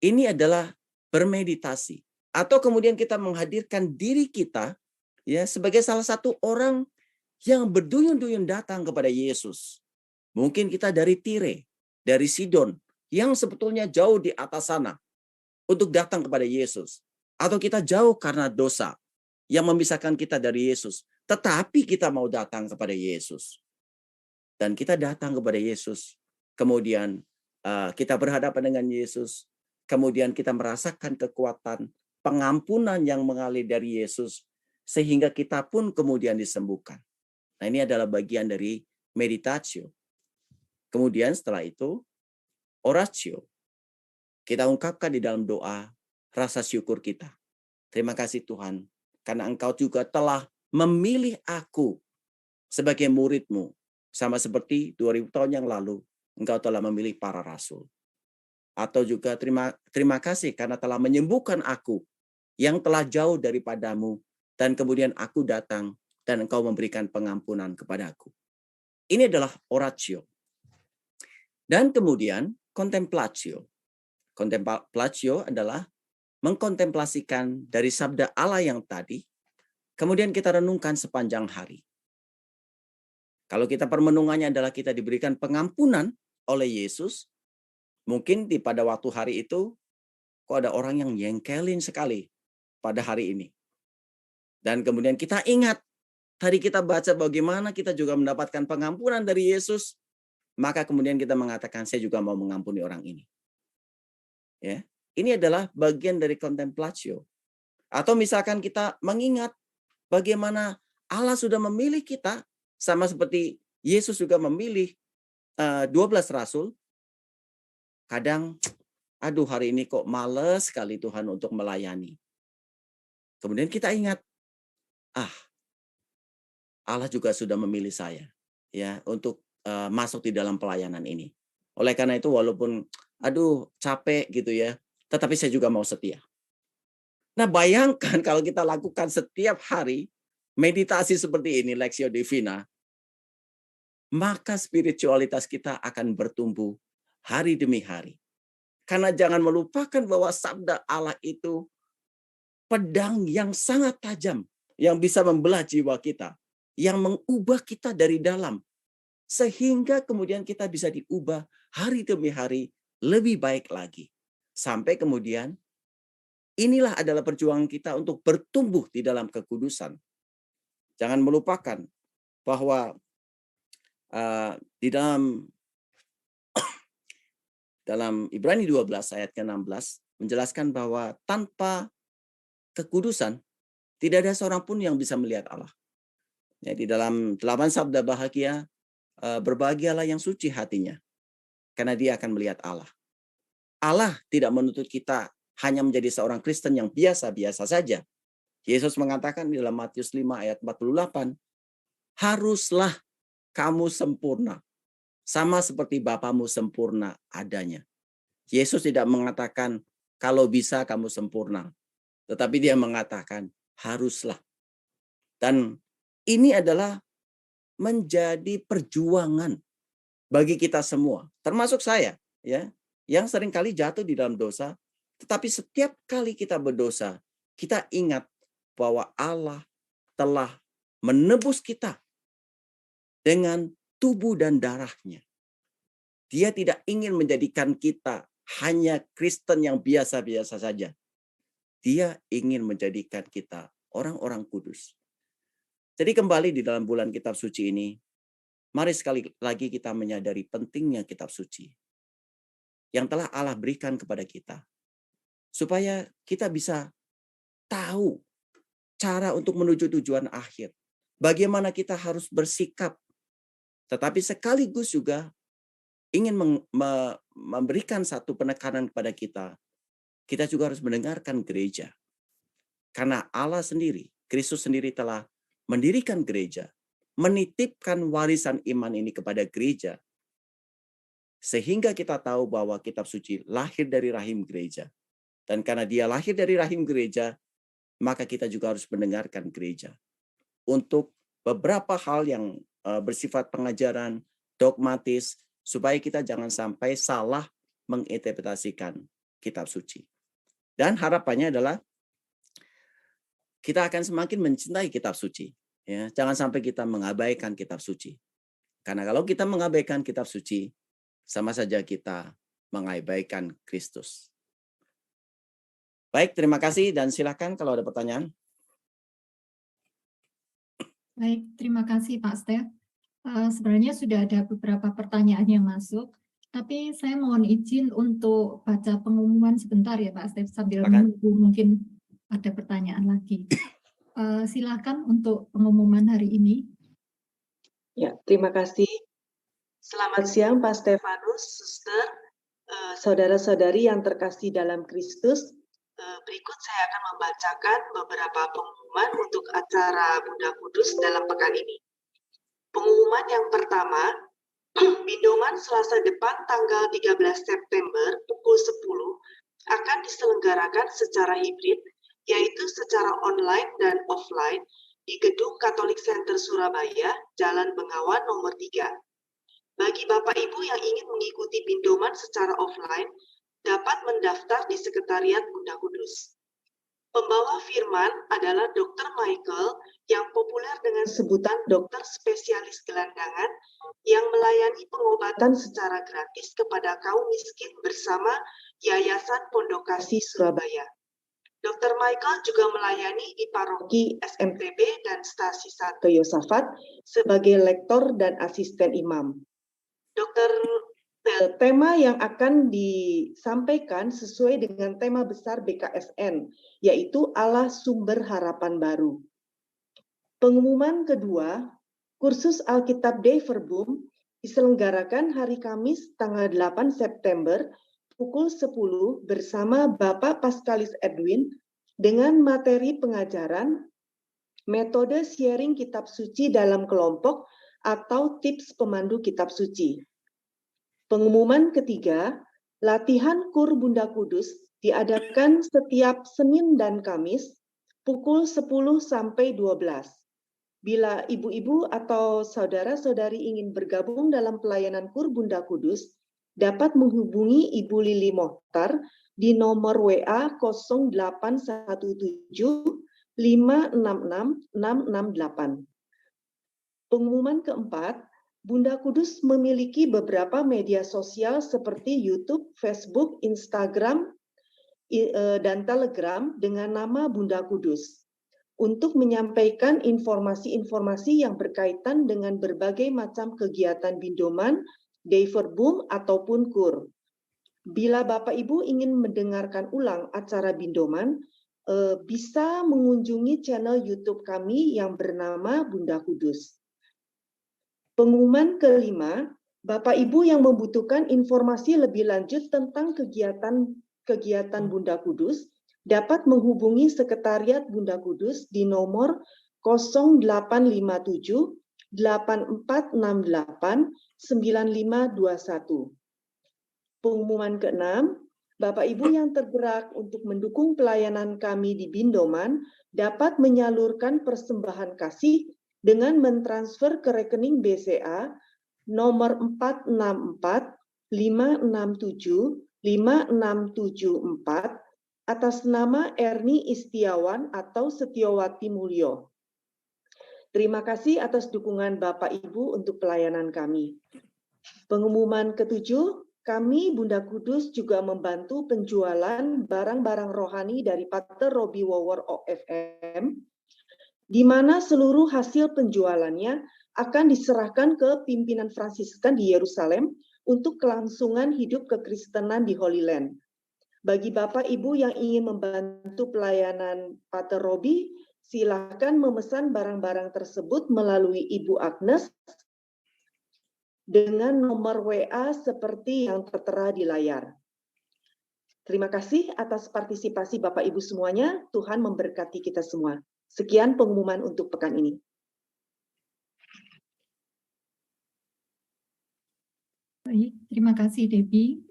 E: ini adalah bermeditasi. Atau kemudian kita menghadirkan diri kita ya sebagai salah satu orang yang berduyun-duyun datang kepada Yesus. Mungkin kita dari Tire, dari Sidon, yang sebetulnya jauh di atas sana untuk datang kepada Yesus. Atau kita jauh karena dosa yang memisahkan kita dari Yesus. Tetapi kita mau datang kepada Yesus. Dan kita datang kepada Yesus. Kemudian kita berhadapan dengan Yesus. Kemudian kita merasakan kekuatan pengampunan yang mengalir dari Yesus. Sehingga kita pun kemudian disembuhkan. Nah, ini adalah bagian dari meditatio. Kemudian setelah itu, oratio. Kita ungkapkan di dalam doa rasa syukur kita. Terima kasih Tuhan, karena Engkau juga telah memilih aku sebagai murid-Mu. Sama seperti 2000 tahun yang lalu, Engkau telah memilih para rasul. Atau juga terima kasih karena telah menyembuhkan aku yang telah jauh daripadamu, dan kemudian aku datang dan Engkau memberikan pengampunan kepadaku. Ini adalah oratio. Dan kemudian contemplatio. Contemplatio adalah mengkontemplasikan dari sabda Allah yang tadi, kemudian kita renungkan sepanjang hari. Kalau kita permenungannya adalah kita diberikan pengampunan oleh Yesus, mungkin pada waktu hari itu, kok ada orang yang jengkelin sekali pada hari ini. Dan kemudian kita ingat, tadi kita baca bagaimana kita juga mendapatkan pengampunan dari Yesus, maka kemudian kita mengatakan, saya juga mau mengampuni orang ini. Ya, ini adalah bagian dari contemplatio. Atau misalkan kita mengingat bagaimana Allah sudah memilih kita, sama seperti Yesus juga memilih 12 rasul. Kadang, aduh hari ini kok males sekali Tuhan untuk melayani. Kemudian kita ingat, Allah juga sudah memilih saya ya untuk masuk di dalam pelayanan ini. Oleh karena itu walaupun aduh capek gitu ya, tetapi saya juga mau setia. Nah, bayangkan kalau kita lakukan setiap hari meditasi seperti ini, Lexio Divina, maka spiritualitas kita akan bertumbuh hari demi hari. Karena jangan melupakan bahwa sabda Allah itu pedang yang sangat tajam, yang bisa membelah jiwa kita, yang mengubah kita dari dalam, sehingga kemudian kita bisa diubah hari demi hari lebih baik lagi. Sampai kemudian inilah adalah perjuangan kita untuk bertumbuh di dalam kekudusan. Jangan melupakan bahwa di dalam dalam Ibrani 12 ayat ke-16 menjelaskan bahwa tanpa kekudusan tidak ada seorang pun yang bisa melihat Allah. Jadi dalam 8 sabda bahagia, berbahagialah yang suci hatinya, karena dia akan melihat Allah. Allah tidak menuntut kita hanya menjadi seorang Kristen yang biasa-biasa saja. Yesus mengatakan di dalam Matius 5 ayat 48, haruslah kamu sempurna, sama seperti Bapamu sempurna adanya. Yesus tidak mengatakan kalau bisa kamu sempurna, tetapi dia mengatakan haruslah. Dan ini adalah menjadi perjuangan bagi kita semua, termasuk saya, ya, yang seringkali jatuh di dalam dosa. Tetapi setiap kali kita berdosa, kita ingat bahwa Allah telah menebus kita dengan tubuh dan darahnya. Dia tidak ingin menjadikan kita hanya Kristen yang biasa-biasa saja. Dia ingin menjadikan kita orang-orang kudus. Jadi kembali di dalam bulan kitab suci ini, mari sekali lagi kita menyadari pentingnya kitab suci yang telah Allah berikan kepada kita, supaya kita bisa tahu cara untuk menuju tujuan akhir. Bagaimana kita harus bersikap. Tetapi sekaligus juga ingin memberikan satu penekanan kepada kita. Kita juga harus mendengarkan gereja. Karena Allah sendiri, Kristus sendiri telah mendirikan gereja, menitipkan warisan iman ini kepada gereja. Sehingga kita tahu bahwa kitab suci lahir dari rahim gereja. Dan karena dia lahir dari rahim gereja, maka kita juga harus mendengarkan gereja. Untuk beberapa hal yang bersifat pengajaran, dogmatis, supaya kita jangan sampai salah menginterpretasikan kitab suci. Dan harapannya adalah kita akan semakin mencintai kitab suci. Ya, jangan sampai kita mengabaikan kitab suci. Karena kalau kita mengabaikan kitab suci, sama saja kita mengabaikan Kristus. Baik, terima kasih dan silakan kalau ada pertanyaan.
A: Baik, terima kasih Pak Stef. Sebenarnya sudah ada beberapa pertanyaan yang masuk, tapi saya mohon izin untuk baca pengumuman sebentar ya Pak Stef, sambil menunggu mungkin ada pertanyaan lagi. Silakan untuk pengumuman hari ini.
F: Ya, terima kasih. Selamat siang Pak Stefanus, Suster, saudara-saudari yang terkasih dalam Kristus. Berikut saya akan membacakan beberapa pengumuman untuk acara Bunda Kudus dalam pekan ini. Pengumuman yang pertama, Bindoman Selasa depan tanggal 13 September pukul 10 akan diselenggarakan secara hibrid, yaitu secara online dan offline di Gedung Katolik Center Surabaya, Jalan Bengawan nomor 3. Bagi Bapak Ibu yang ingin mengikuti Bindoman secara offline, dapat mendaftar di Sekretariat Bunda Kudus. Pembawa firman adalah Dr. Michael yang populer dengan sebutan dokter spesialis gelandangan yang melayani pengobatan secara gratis kepada kaum miskin bersama Yayasan Pondok Kasih Surabaya. Dr. Michael juga melayani di paroki SMTB dan Stasi Santo Yosafat sebagai lektor dan asisten imam. Tema yang akan disampaikan sesuai dengan tema besar BKSN, yaitu Allah Sumber Harapan Baru. Pengumuman kedua, kursus Alkitab Day Verbum diselenggarakan hari Kamis tanggal 8 September pukul 10 bersama Bapak Paskalis Edwin dengan materi pengajaran metode sharing kitab suci dalam kelompok atau tips pemandu kitab suci. Pengumuman ketiga, latihan Kur Bunda Kudus diadakan setiap Senin dan Kamis pukul 10 sampai 12. Bila ibu-ibu atau saudara-saudari ingin bergabung dalam pelayanan Kur Bunda Kudus, dapat menghubungi Ibu Lili Mohtar di nomor WA 0817 566 668. Pengumuman keempat, Bunda Kudus memiliki beberapa media sosial seperti YouTube, Facebook, Instagram, dan Telegram dengan nama Bunda Kudus untuk menyampaikan informasi-informasi yang berkaitan dengan berbagai macam kegiatan Bindoman, Day Verbum, ataupun KUR. Bila Bapak Ibu ingin mendengarkan ulang acara Bindoman, bisa mengunjungi channel YouTube kami yang bernama Bunda Kudus. Pengumuman kelima, Bapak Ibu yang membutuhkan informasi lebih lanjut tentang kegiatan Bunda Kudus dapat menghubungi Sekretariat Bunda Kudus di nomor 0857 8468 9521. Pengumuman keenam, Bapak Ibu yang tergerak untuk mendukung pelayanan kami di Bindoman dapat menyalurkan persembahan kasih dengan mentransfer ke rekening BCA nomor 464 567 5674 atas nama Erni Istiawan atau Setiawati Mulyo. Terima kasih atas dukungan Bapak Ibu untuk pelayanan kami. Pengumuman ketujuh, kami Bunda Kudus juga membantu penjualan barang-barang rohani dari Pater Robbie Wower OFM, di mana seluruh hasil penjualannya akan diserahkan ke pimpinan Fransiskan di Yerusalem untuk kelangsungan hidup kekristenan di Holy Land. Bagi Bapak Ibu yang ingin membantu pelayanan Pater Robbie, silakan memesan barang-barang tersebut melalui Ibu Agnes dengan nomor WA seperti yang tertera di layar. Terima kasih atas partisipasi Bapak Ibu semuanya. Tuhan memberkati kita semua. Sekian pengumuman untuk pekan ini.
A: Baik, terima kasih Debbie.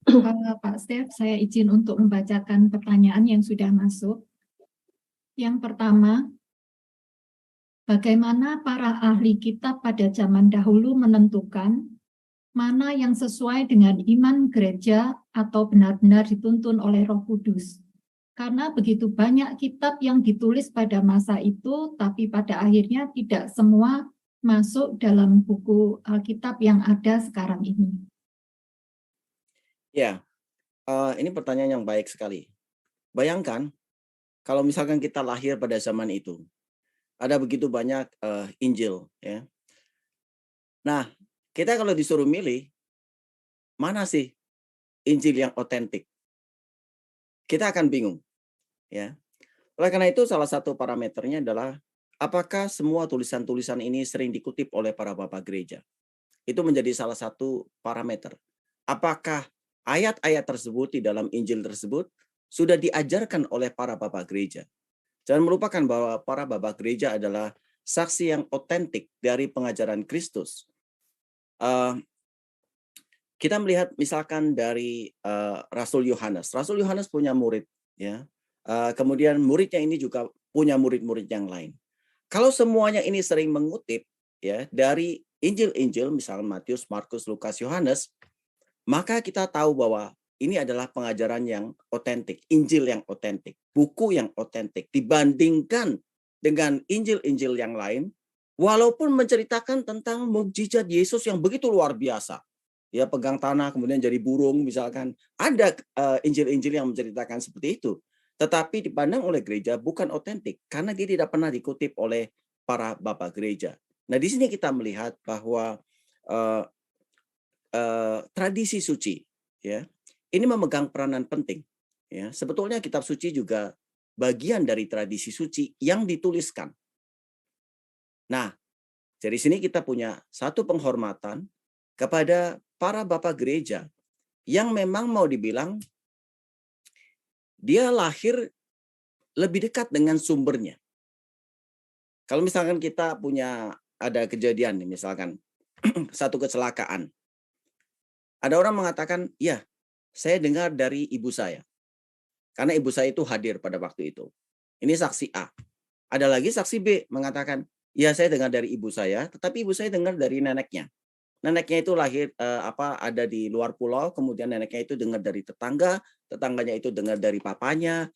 A: Pak Stef, saya izin untuk membacakan pertanyaan yang sudah masuk. Yang pertama, bagaimana para ahli kitab pada zaman dahulu menentukan mana yang sesuai dengan iman gereja atau benar-benar dituntun oleh Roh Kudus? Karena begitu banyak kitab yang ditulis pada masa itu, tapi pada akhirnya tidak semua masuk dalam buku Alkitab yang ada sekarang ini.
E: Ya, ini pertanyaan yang baik sekali. Bayangkan kalau misalkan kita lahir pada zaman itu, ada begitu banyak Injil, ya. Nah, kita kalau disuruh milih, mana sih Injil yang otentik? Kita akan bingung, ya. Oleh karena itu, salah satu parameternya adalah apakah semua tulisan-tulisan ini sering dikutip oleh para bapak gereja? Itu menjadi salah satu parameter. Apakah ayat-ayat tersebut di dalam Injil tersebut sudah diajarkan oleh para bapak gereja? Jangan melupakan bahwa para bapak gereja adalah saksi yang otentik dari pengajaran Kristus. Kita melihat misalkan dari Rasul Yohanes. Rasul Yohanes punya murid, ya. Kemudian muridnya ini juga punya murid-murid yang lain. Kalau semuanya ini sering mengutip, ya, dari Injil-Injil, misalkan Matius, Markus, Lukas, Yohanes, maka kita tahu bahwa ini adalah pengajaran yang otentik, Injil yang otentik, buku yang otentik dibandingkan dengan Injil-Injil yang lain, walaupun menceritakan tentang mukjizat Yesus yang begitu luar biasa. Ya, pegang tanah kemudian jadi burung misalkan. Ada Injil-Injil yang menceritakan seperti itu. Tetapi dipandang oleh gereja bukan otentik karena dia tidak pernah dikutip oleh para bapak gereja. Nah, di sini kita melihat bahwa tradisi suci, ya, ini memegang peranan penting. Ya, sebetulnya kitab suci juga bagian dari tradisi suci yang dituliskan. Nah, dari sini kita punya satu penghormatan kepada para bapak gereja yang memang mau dibilang dia lahir lebih dekat dengan sumbernya. Kalau misalkan kita ada kejadian nih, misalkan satu kecelakaan. Ada orang mengatakan, ya, saya dengar dari ibu saya. Karena ibu saya itu hadir pada waktu itu. Ini saksi A. Ada lagi saksi B mengatakan, ya, saya dengar dari ibu saya, tetapi ibu saya dengar dari neneknya. Neneknya itu lahir ada di luar pulau, kemudian neneknya itu dengar dari tetangga, tetangganya itu dengar dari papanya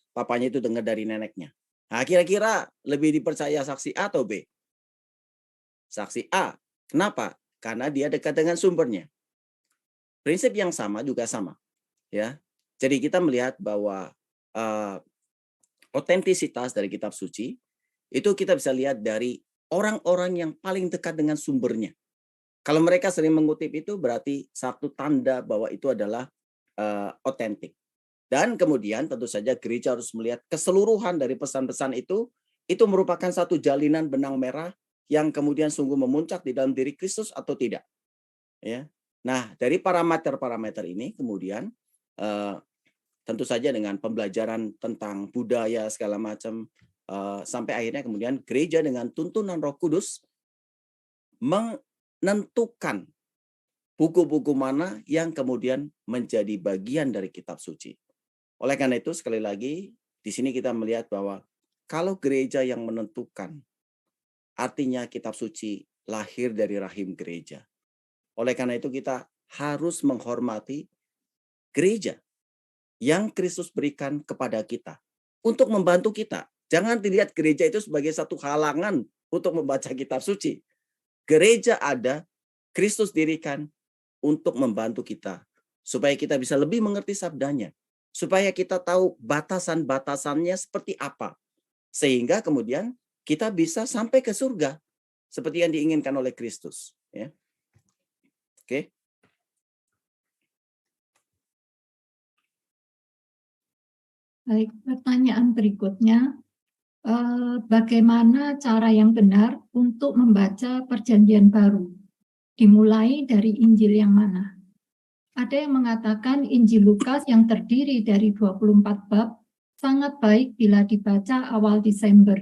E: itu dengar dari neneknya. Nah, kira-kira lebih dipercaya saksi A atau B? Saksi A. Kenapa? Karena dia dekat dengan sumbernya. Prinsip yang sama juga sama, ya. Jadi kita melihat bahwa otentisitas dari kitab suci itu kita bisa lihat dari orang-orang yang paling dekat dengan sumbernya. Kalau mereka sering mengutip itu berarti satu tanda bahwa itu adalah otentik. Dan kemudian tentu saja gereja harus melihat keseluruhan dari pesan-pesan itu merupakan satu jalinan benang merah yang kemudian sungguh memuncak di dalam diri Kristus atau tidak. Ya. Nah, dari parameter-parameter ini kemudian tentu saja dengan pembelajaran tentang budaya segala macam sampai akhirnya kemudian gereja dengan tuntunan Roh Kudus menentukan buku-buku mana yang kemudian menjadi bagian dari kitab suci. Oleh karena itu sekali lagi di sini kita melihat bahwa kalau gereja yang menentukan, artinya kitab suci lahir dari rahim gereja. Oleh karena itu kita harus menghormati gereja yang Kristus berikan kepada kita untuk membantu kita. Jangan dilihat gereja itu sebagai satu halangan untuk membaca kitab suci. Gereja ada, Kristus dirikan untuk membantu kita supaya kita bisa lebih mengerti sabdanya, supaya kita tahu batasan-batasannya seperti apa, sehingga kemudian kita bisa sampai ke surga seperti yang diinginkan oleh Kristus. Ya. Oke.
A: Baik, pertanyaan berikutnya, bagaimana cara yang benar untuk membaca Perjanjian Baru? Dimulai dari Injil yang mana? Ada yang mengatakan Injil Lukas yang terdiri dari 24 bab sangat baik bila dibaca awal Desember,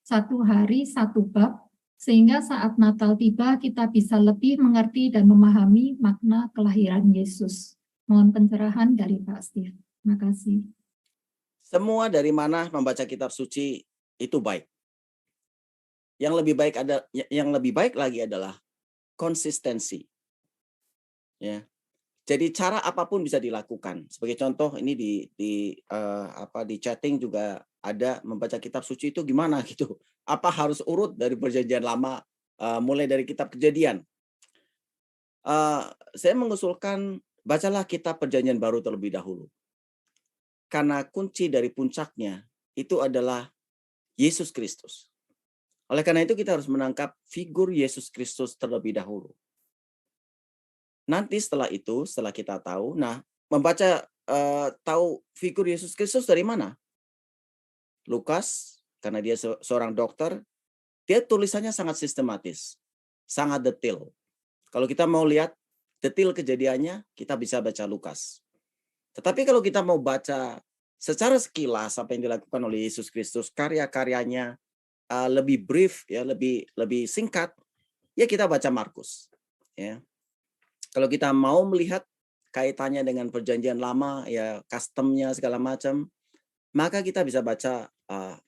A: 1 hari 1 bab, sehingga saat Natal tiba kita bisa lebih mengerti dan memahami makna kelahiran Yesus. Mohon pencerahan dari Pak Steve. Terima kasih.
E: Semua dari mana membaca kitab suci itu baik. Yang lebih baik lagi adalah konsistensi. Ya. Jadi cara apapun bisa dilakukan. Sebagai contoh ini di chatting juga ada membaca kitab suci itu gimana gitu. Apa harus urut dari Perjanjian Lama mulai dari kitab Kejadian. Saya mengusulkan bacalah kitab Perjanjian Baru terlebih dahulu. Karena kunci dari puncaknya itu adalah Yesus Kristus. Oleh karena itu kita harus menangkap figur Yesus Kristus terlebih dahulu. Nanti setelah itu, setelah kita tahu, membaca tahu figur Yesus Kristus dari mana? Lukas, karena dia seorang dokter, dia tulisannya sangat sistematis, sangat detail. Kalau kita mau lihat detail kejadiannya, kita bisa baca Lukas. Tetapi kalau kita mau baca secara sekilas apa yang dilakukan oleh Yesus Kristus, karya-karyanya lebih brief, ya, lebih singkat, ya kita baca Markus. Ya. Kalau kita mau melihat kaitannya dengan Perjanjian Lama, ya custom-nya segala macam, maka kita bisa baca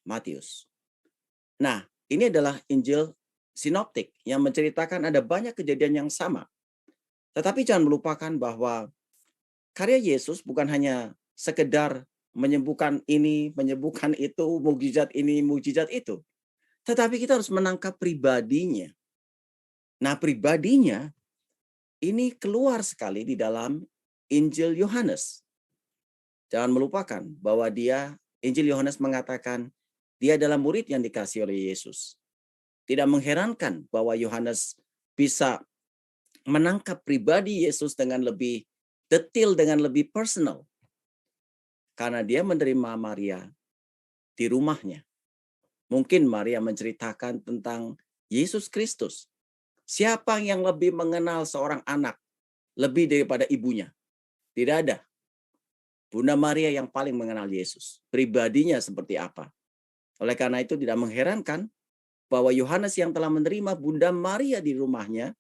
E: Matius. Nah, ini adalah Injil sinoptik yang menceritakan ada banyak kejadian yang sama. Tetapi jangan melupakan bahwa karya Yesus bukan hanya sekedar menyembuhkan ini, menyembuhkan itu, mukjizat ini, mukjizat itu. Tetapi kita harus menangkap pribadinya. Nah, pribadinya ini keluar sekali di dalam Injil Yohanes. Jangan melupakan bahwa Injil Yohanes mengatakan dia adalah murid yang dikasihi oleh Yesus. Tidak mengherankan bahwa Yohanes bisa menangkap pribadi Yesus dengan lebih detail, dengan lebih personal. Karena dia menerima Maria di rumahnya. Mungkin Maria menceritakan tentang Yesus Kristus. Siapa yang lebih mengenal seorang anak lebih daripada ibunya? Tidak ada. Bunda Maria yang paling mengenal Yesus. Pribadinya seperti apa? Oleh karena itu tidak mengherankan bahwa Yohanes yang telah menerima Bunda Maria di rumahnya,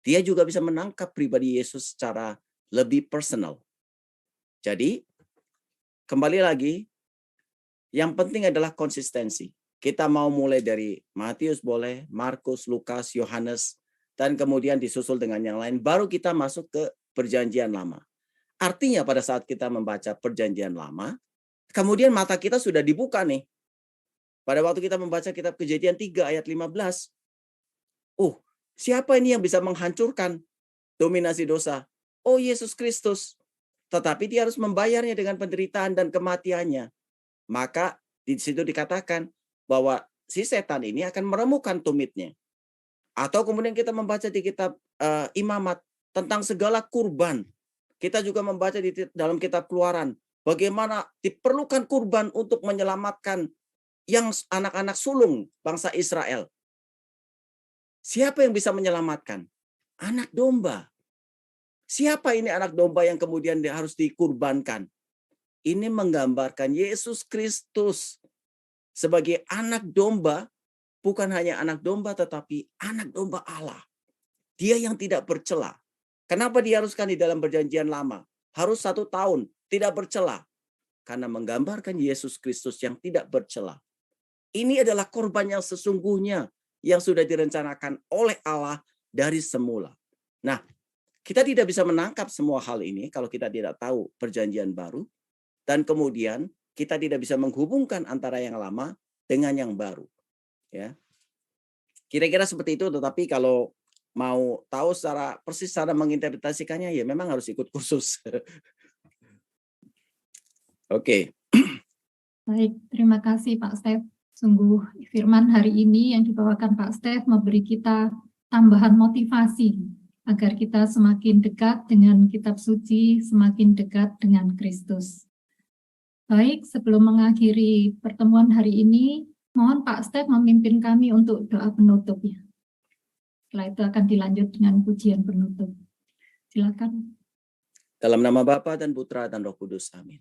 E: dia juga bisa menangkap pribadi Yesus secara lebih personal. Jadi, kembali lagi, yang penting adalah konsistensi. Kita mau mulai dari Matius boleh, Markus, Lukas, Yohanes, dan kemudian disusul dengan yang lain. Baru kita masuk ke Perjanjian Lama. Artinya pada saat kita membaca Perjanjian Lama, kemudian mata kita sudah dibuka nih. Pada waktu kita membaca kitab Kejadian 3 ayat 15. Siapa ini yang bisa menghancurkan dominasi dosa? Oh, Yesus Kristus. Tetapi dia harus membayarnya dengan penderitaan dan kematiannya. Maka di situ dikatakan bahwa si setan ini akan meremukkan tumitnya. Atau kemudian kita membaca di kitab Imamat tentang segala kurban Kita juga membaca di dalam kitab Keluaran bagaimana diperlukan kurban untuk menyelamatkan yang anak-anak sulung bangsa Israel. Siapa yang bisa menyelamatkan? Anak domba. Siapa ini anak domba yang kemudian harus dikurbankan? Ini menggambarkan Yesus Kristus sebagai anak domba, bukan hanya anak domba tetapi anak domba Allah. Dia yang tidak bercela. Kenapa diharuskan di dalam perjanjian lama? Harus 1 tahun, tidak bercela. Karena menggambarkan Yesus Kristus yang tidak bercela. Ini adalah korban yang sesungguhnya yang sudah direncanakan oleh Allah dari semula. Nah, kita tidak bisa menangkap semua hal ini kalau kita tidak tahu perjanjian baru. Dan kemudian kita tidak bisa menghubungkan antara yang lama dengan yang baru. Ya, kira-kira seperti itu. Tetapi kalau mau tahu secara persis cara menginterpretasikannya, ya memang harus ikut kursus. Oke.
A: Baik, terima kasih Pak Stef. Sungguh firman hari ini yang dibawakan Pak Stef memberi kita tambahan motivasi agar kita semakin dekat dengan kitab suci, semakin dekat dengan Kristus. Baik, sebelum mengakhiri pertemuan hari ini, mohon Pak Stef memimpin kami untuk doa penutup ya. Setelah itu akan dilanjut dengan pujian penutup. Silakan.
E: Dalam nama Bapa dan Putra dan Roh Kudus. Amin.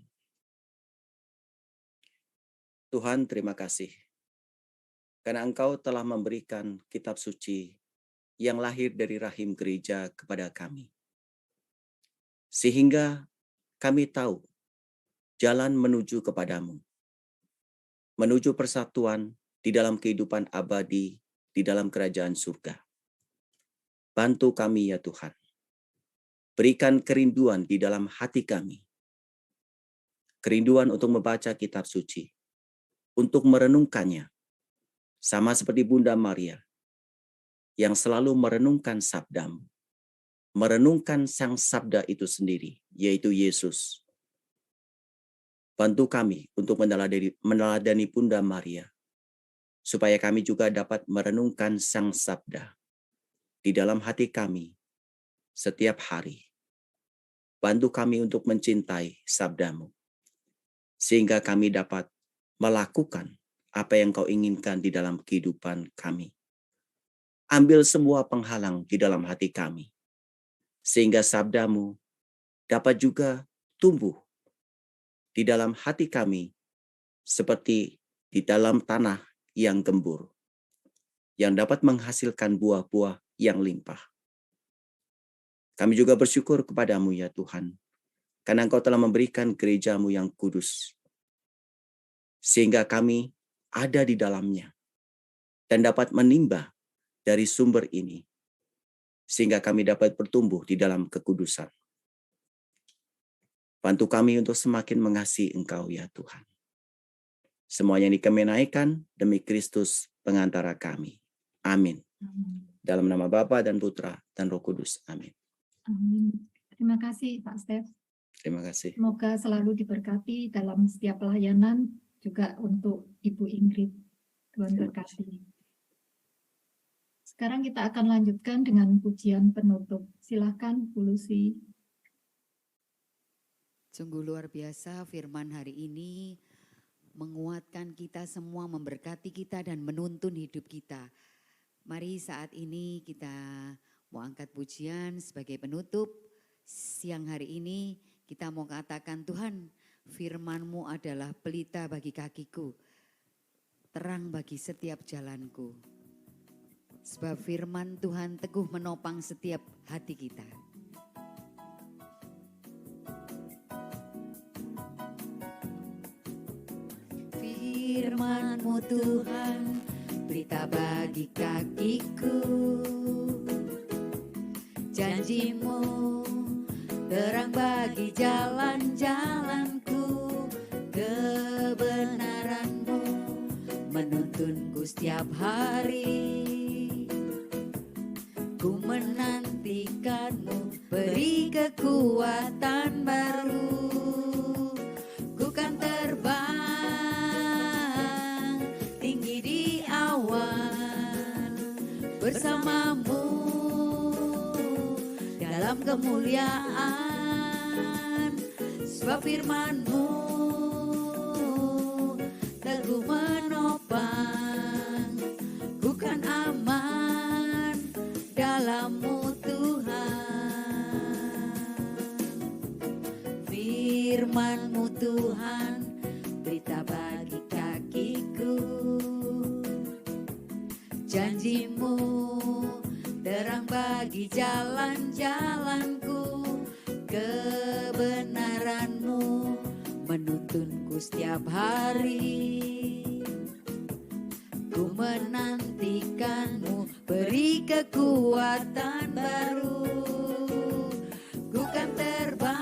E: Tuhan, terima kasih. Karena Engkau telah memberikan kitab suci yang lahir dari rahim gereja kepada kami. Sehingga kami tahu jalan menuju kepadamu. Menuju persatuan di dalam kehidupan abadi di dalam kerajaan surga. Bantu kami ya Tuhan. Berikan kerinduan di dalam hati kami. Kerinduan untuk membaca kitab suci. Untuk merenungkannya. Sama seperti Bunda Maria. Yang selalu merenungkan sabdamu. Merenungkan sang sabda itu sendiri. Yaitu Yesus. Bantu kami untuk meneladani Bunda Maria. Supaya kami juga dapat merenungkan sang sabda. Di dalam hati kami, setiap hari. Bantu kami untuk mencintai sabdamu. Sehingga kami dapat melakukan apa yang kau inginkan di dalam kehidupan kami. Ambil semua penghalang di dalam hati kami. Sehingga sabdamu dapat juga tumbuh di dalam hati kami seperti di dalam tanah yang gembur. Yang dapat menghasilkan buah-buah yang limpah. Kami juga bersyukur kepadamu ya Tuhan, karena Engkau telah memberikan gerejamu yang kudus, sehingga kami ada di dalamnya, dan dapat menimba dari sumber ini, sehingga kami dapat bertumbuh di dalam kekudusan. Bantu kami untuk semakin mengasihi Engkau ya Tuhan. Semuanya ini kami naikkan demi Kristus pengantara kami. Amin. Dalam nama Bapa dan Putra dan Roh Kudus. Amin.
A: Amin. Terima kasih Pak Stef.
E: Terima kasih.
A: Semoga selalu diberkati dalam setiap pelayanan, juga untuk Ibu Ingrid. Tuhan berkati. Sekarang kita akan lanjutkan dengan pujian penutup. Silakan Bu Lucy.
C: Sungguh luar biasa firman hari ini menguatkan kita semua, memberkati kita dan menuntun hidup kita. Mari saat ini kita mau angkat pujian sebagai penutup. Siang hari ini kita mau katakan, Tuhan, firman-Mu adalah pelita bagi kakiku, terang bagi setiap jalanku. Sebab firman Tuhan teguh menopang setiap hati kita. Firman-Mu Tuhan, berita bagi kakiku, janji-Mu terang bagi jalan-jalanku, kebenaran-Mu menuntunku setiap hari. Ku menantikan-Mu, beri kekuatan baru, ku kan terbang tinggi di awan bersama-Mu dalam kemuliaan. firman-Mu teguh menopang, ku kan aman dalam-Mu Tuhan. Firman-Mu Tuhan, berita bagi kakiku, janji-Mu terang bagi jalan-jalanku, kebenaran-Mu menuntunku setiap hari. Ku menantikan-Mu, beri kekuatan baru, ku kan terbang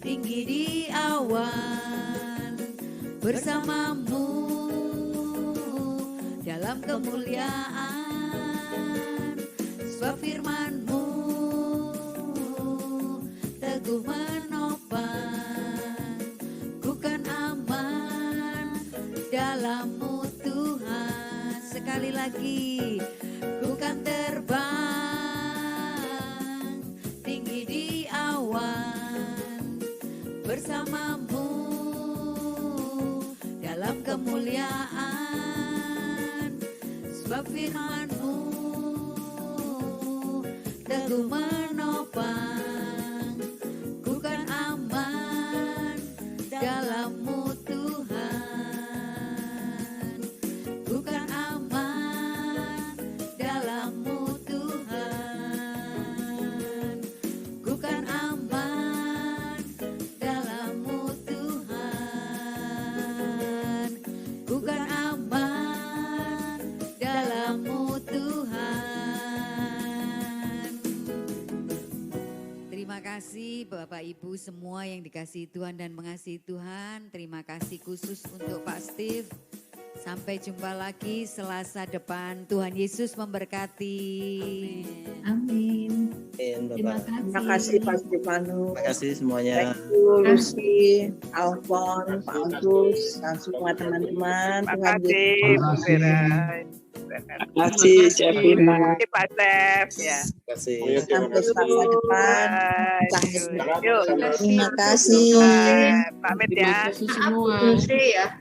C: tinggi di awan bersama-Mu dalam kemuliaan. Sebab firman-Mu teguh menopang, ku kan aman dalam-Mu Tuhan. Sekali lagi, ku kan terbang tinggi di awan bersama-Mu dalam kemuliaan. Sebab firman-Mu teguh menopang, ku kan aman dalam-Mu Tuhan. Ku kan aman dalam-Mu Tuhan. Ku kan aman dalam-Mu Tuhan. Ku kan aman dalam-Mu Tuhan. Terima kasih Bapak Ibu semua yang dikasihi Tuhan dan mengasihi Tuhan. Terima kasih khusus untuk Pak Steve. Sampai jumpa lagi Selasa depan. Tuhan Yesus memberkati.
A: Amin.
B: Terima
A: Terima
B: kasih
A: kasih.
B: Pak Stefanus.
D: Terima kasih semuanya.
B: Thank you Lucy, Alfon, Pak Agus, dan semua teman-teman.
G: Terima
B: Tuhan
G: kasih,
B: Yesus.
G: Bu Vera.
B: Terima kasih, Jevina.
G: Terima kasih, Pak Stef. Ya.
D: Terima kasih.
B: Sampai Selasa depan.
G: Bye. Yuk.
B: Terima kasih.
G: Pamit ya.
F: Maaf, Lucy ya.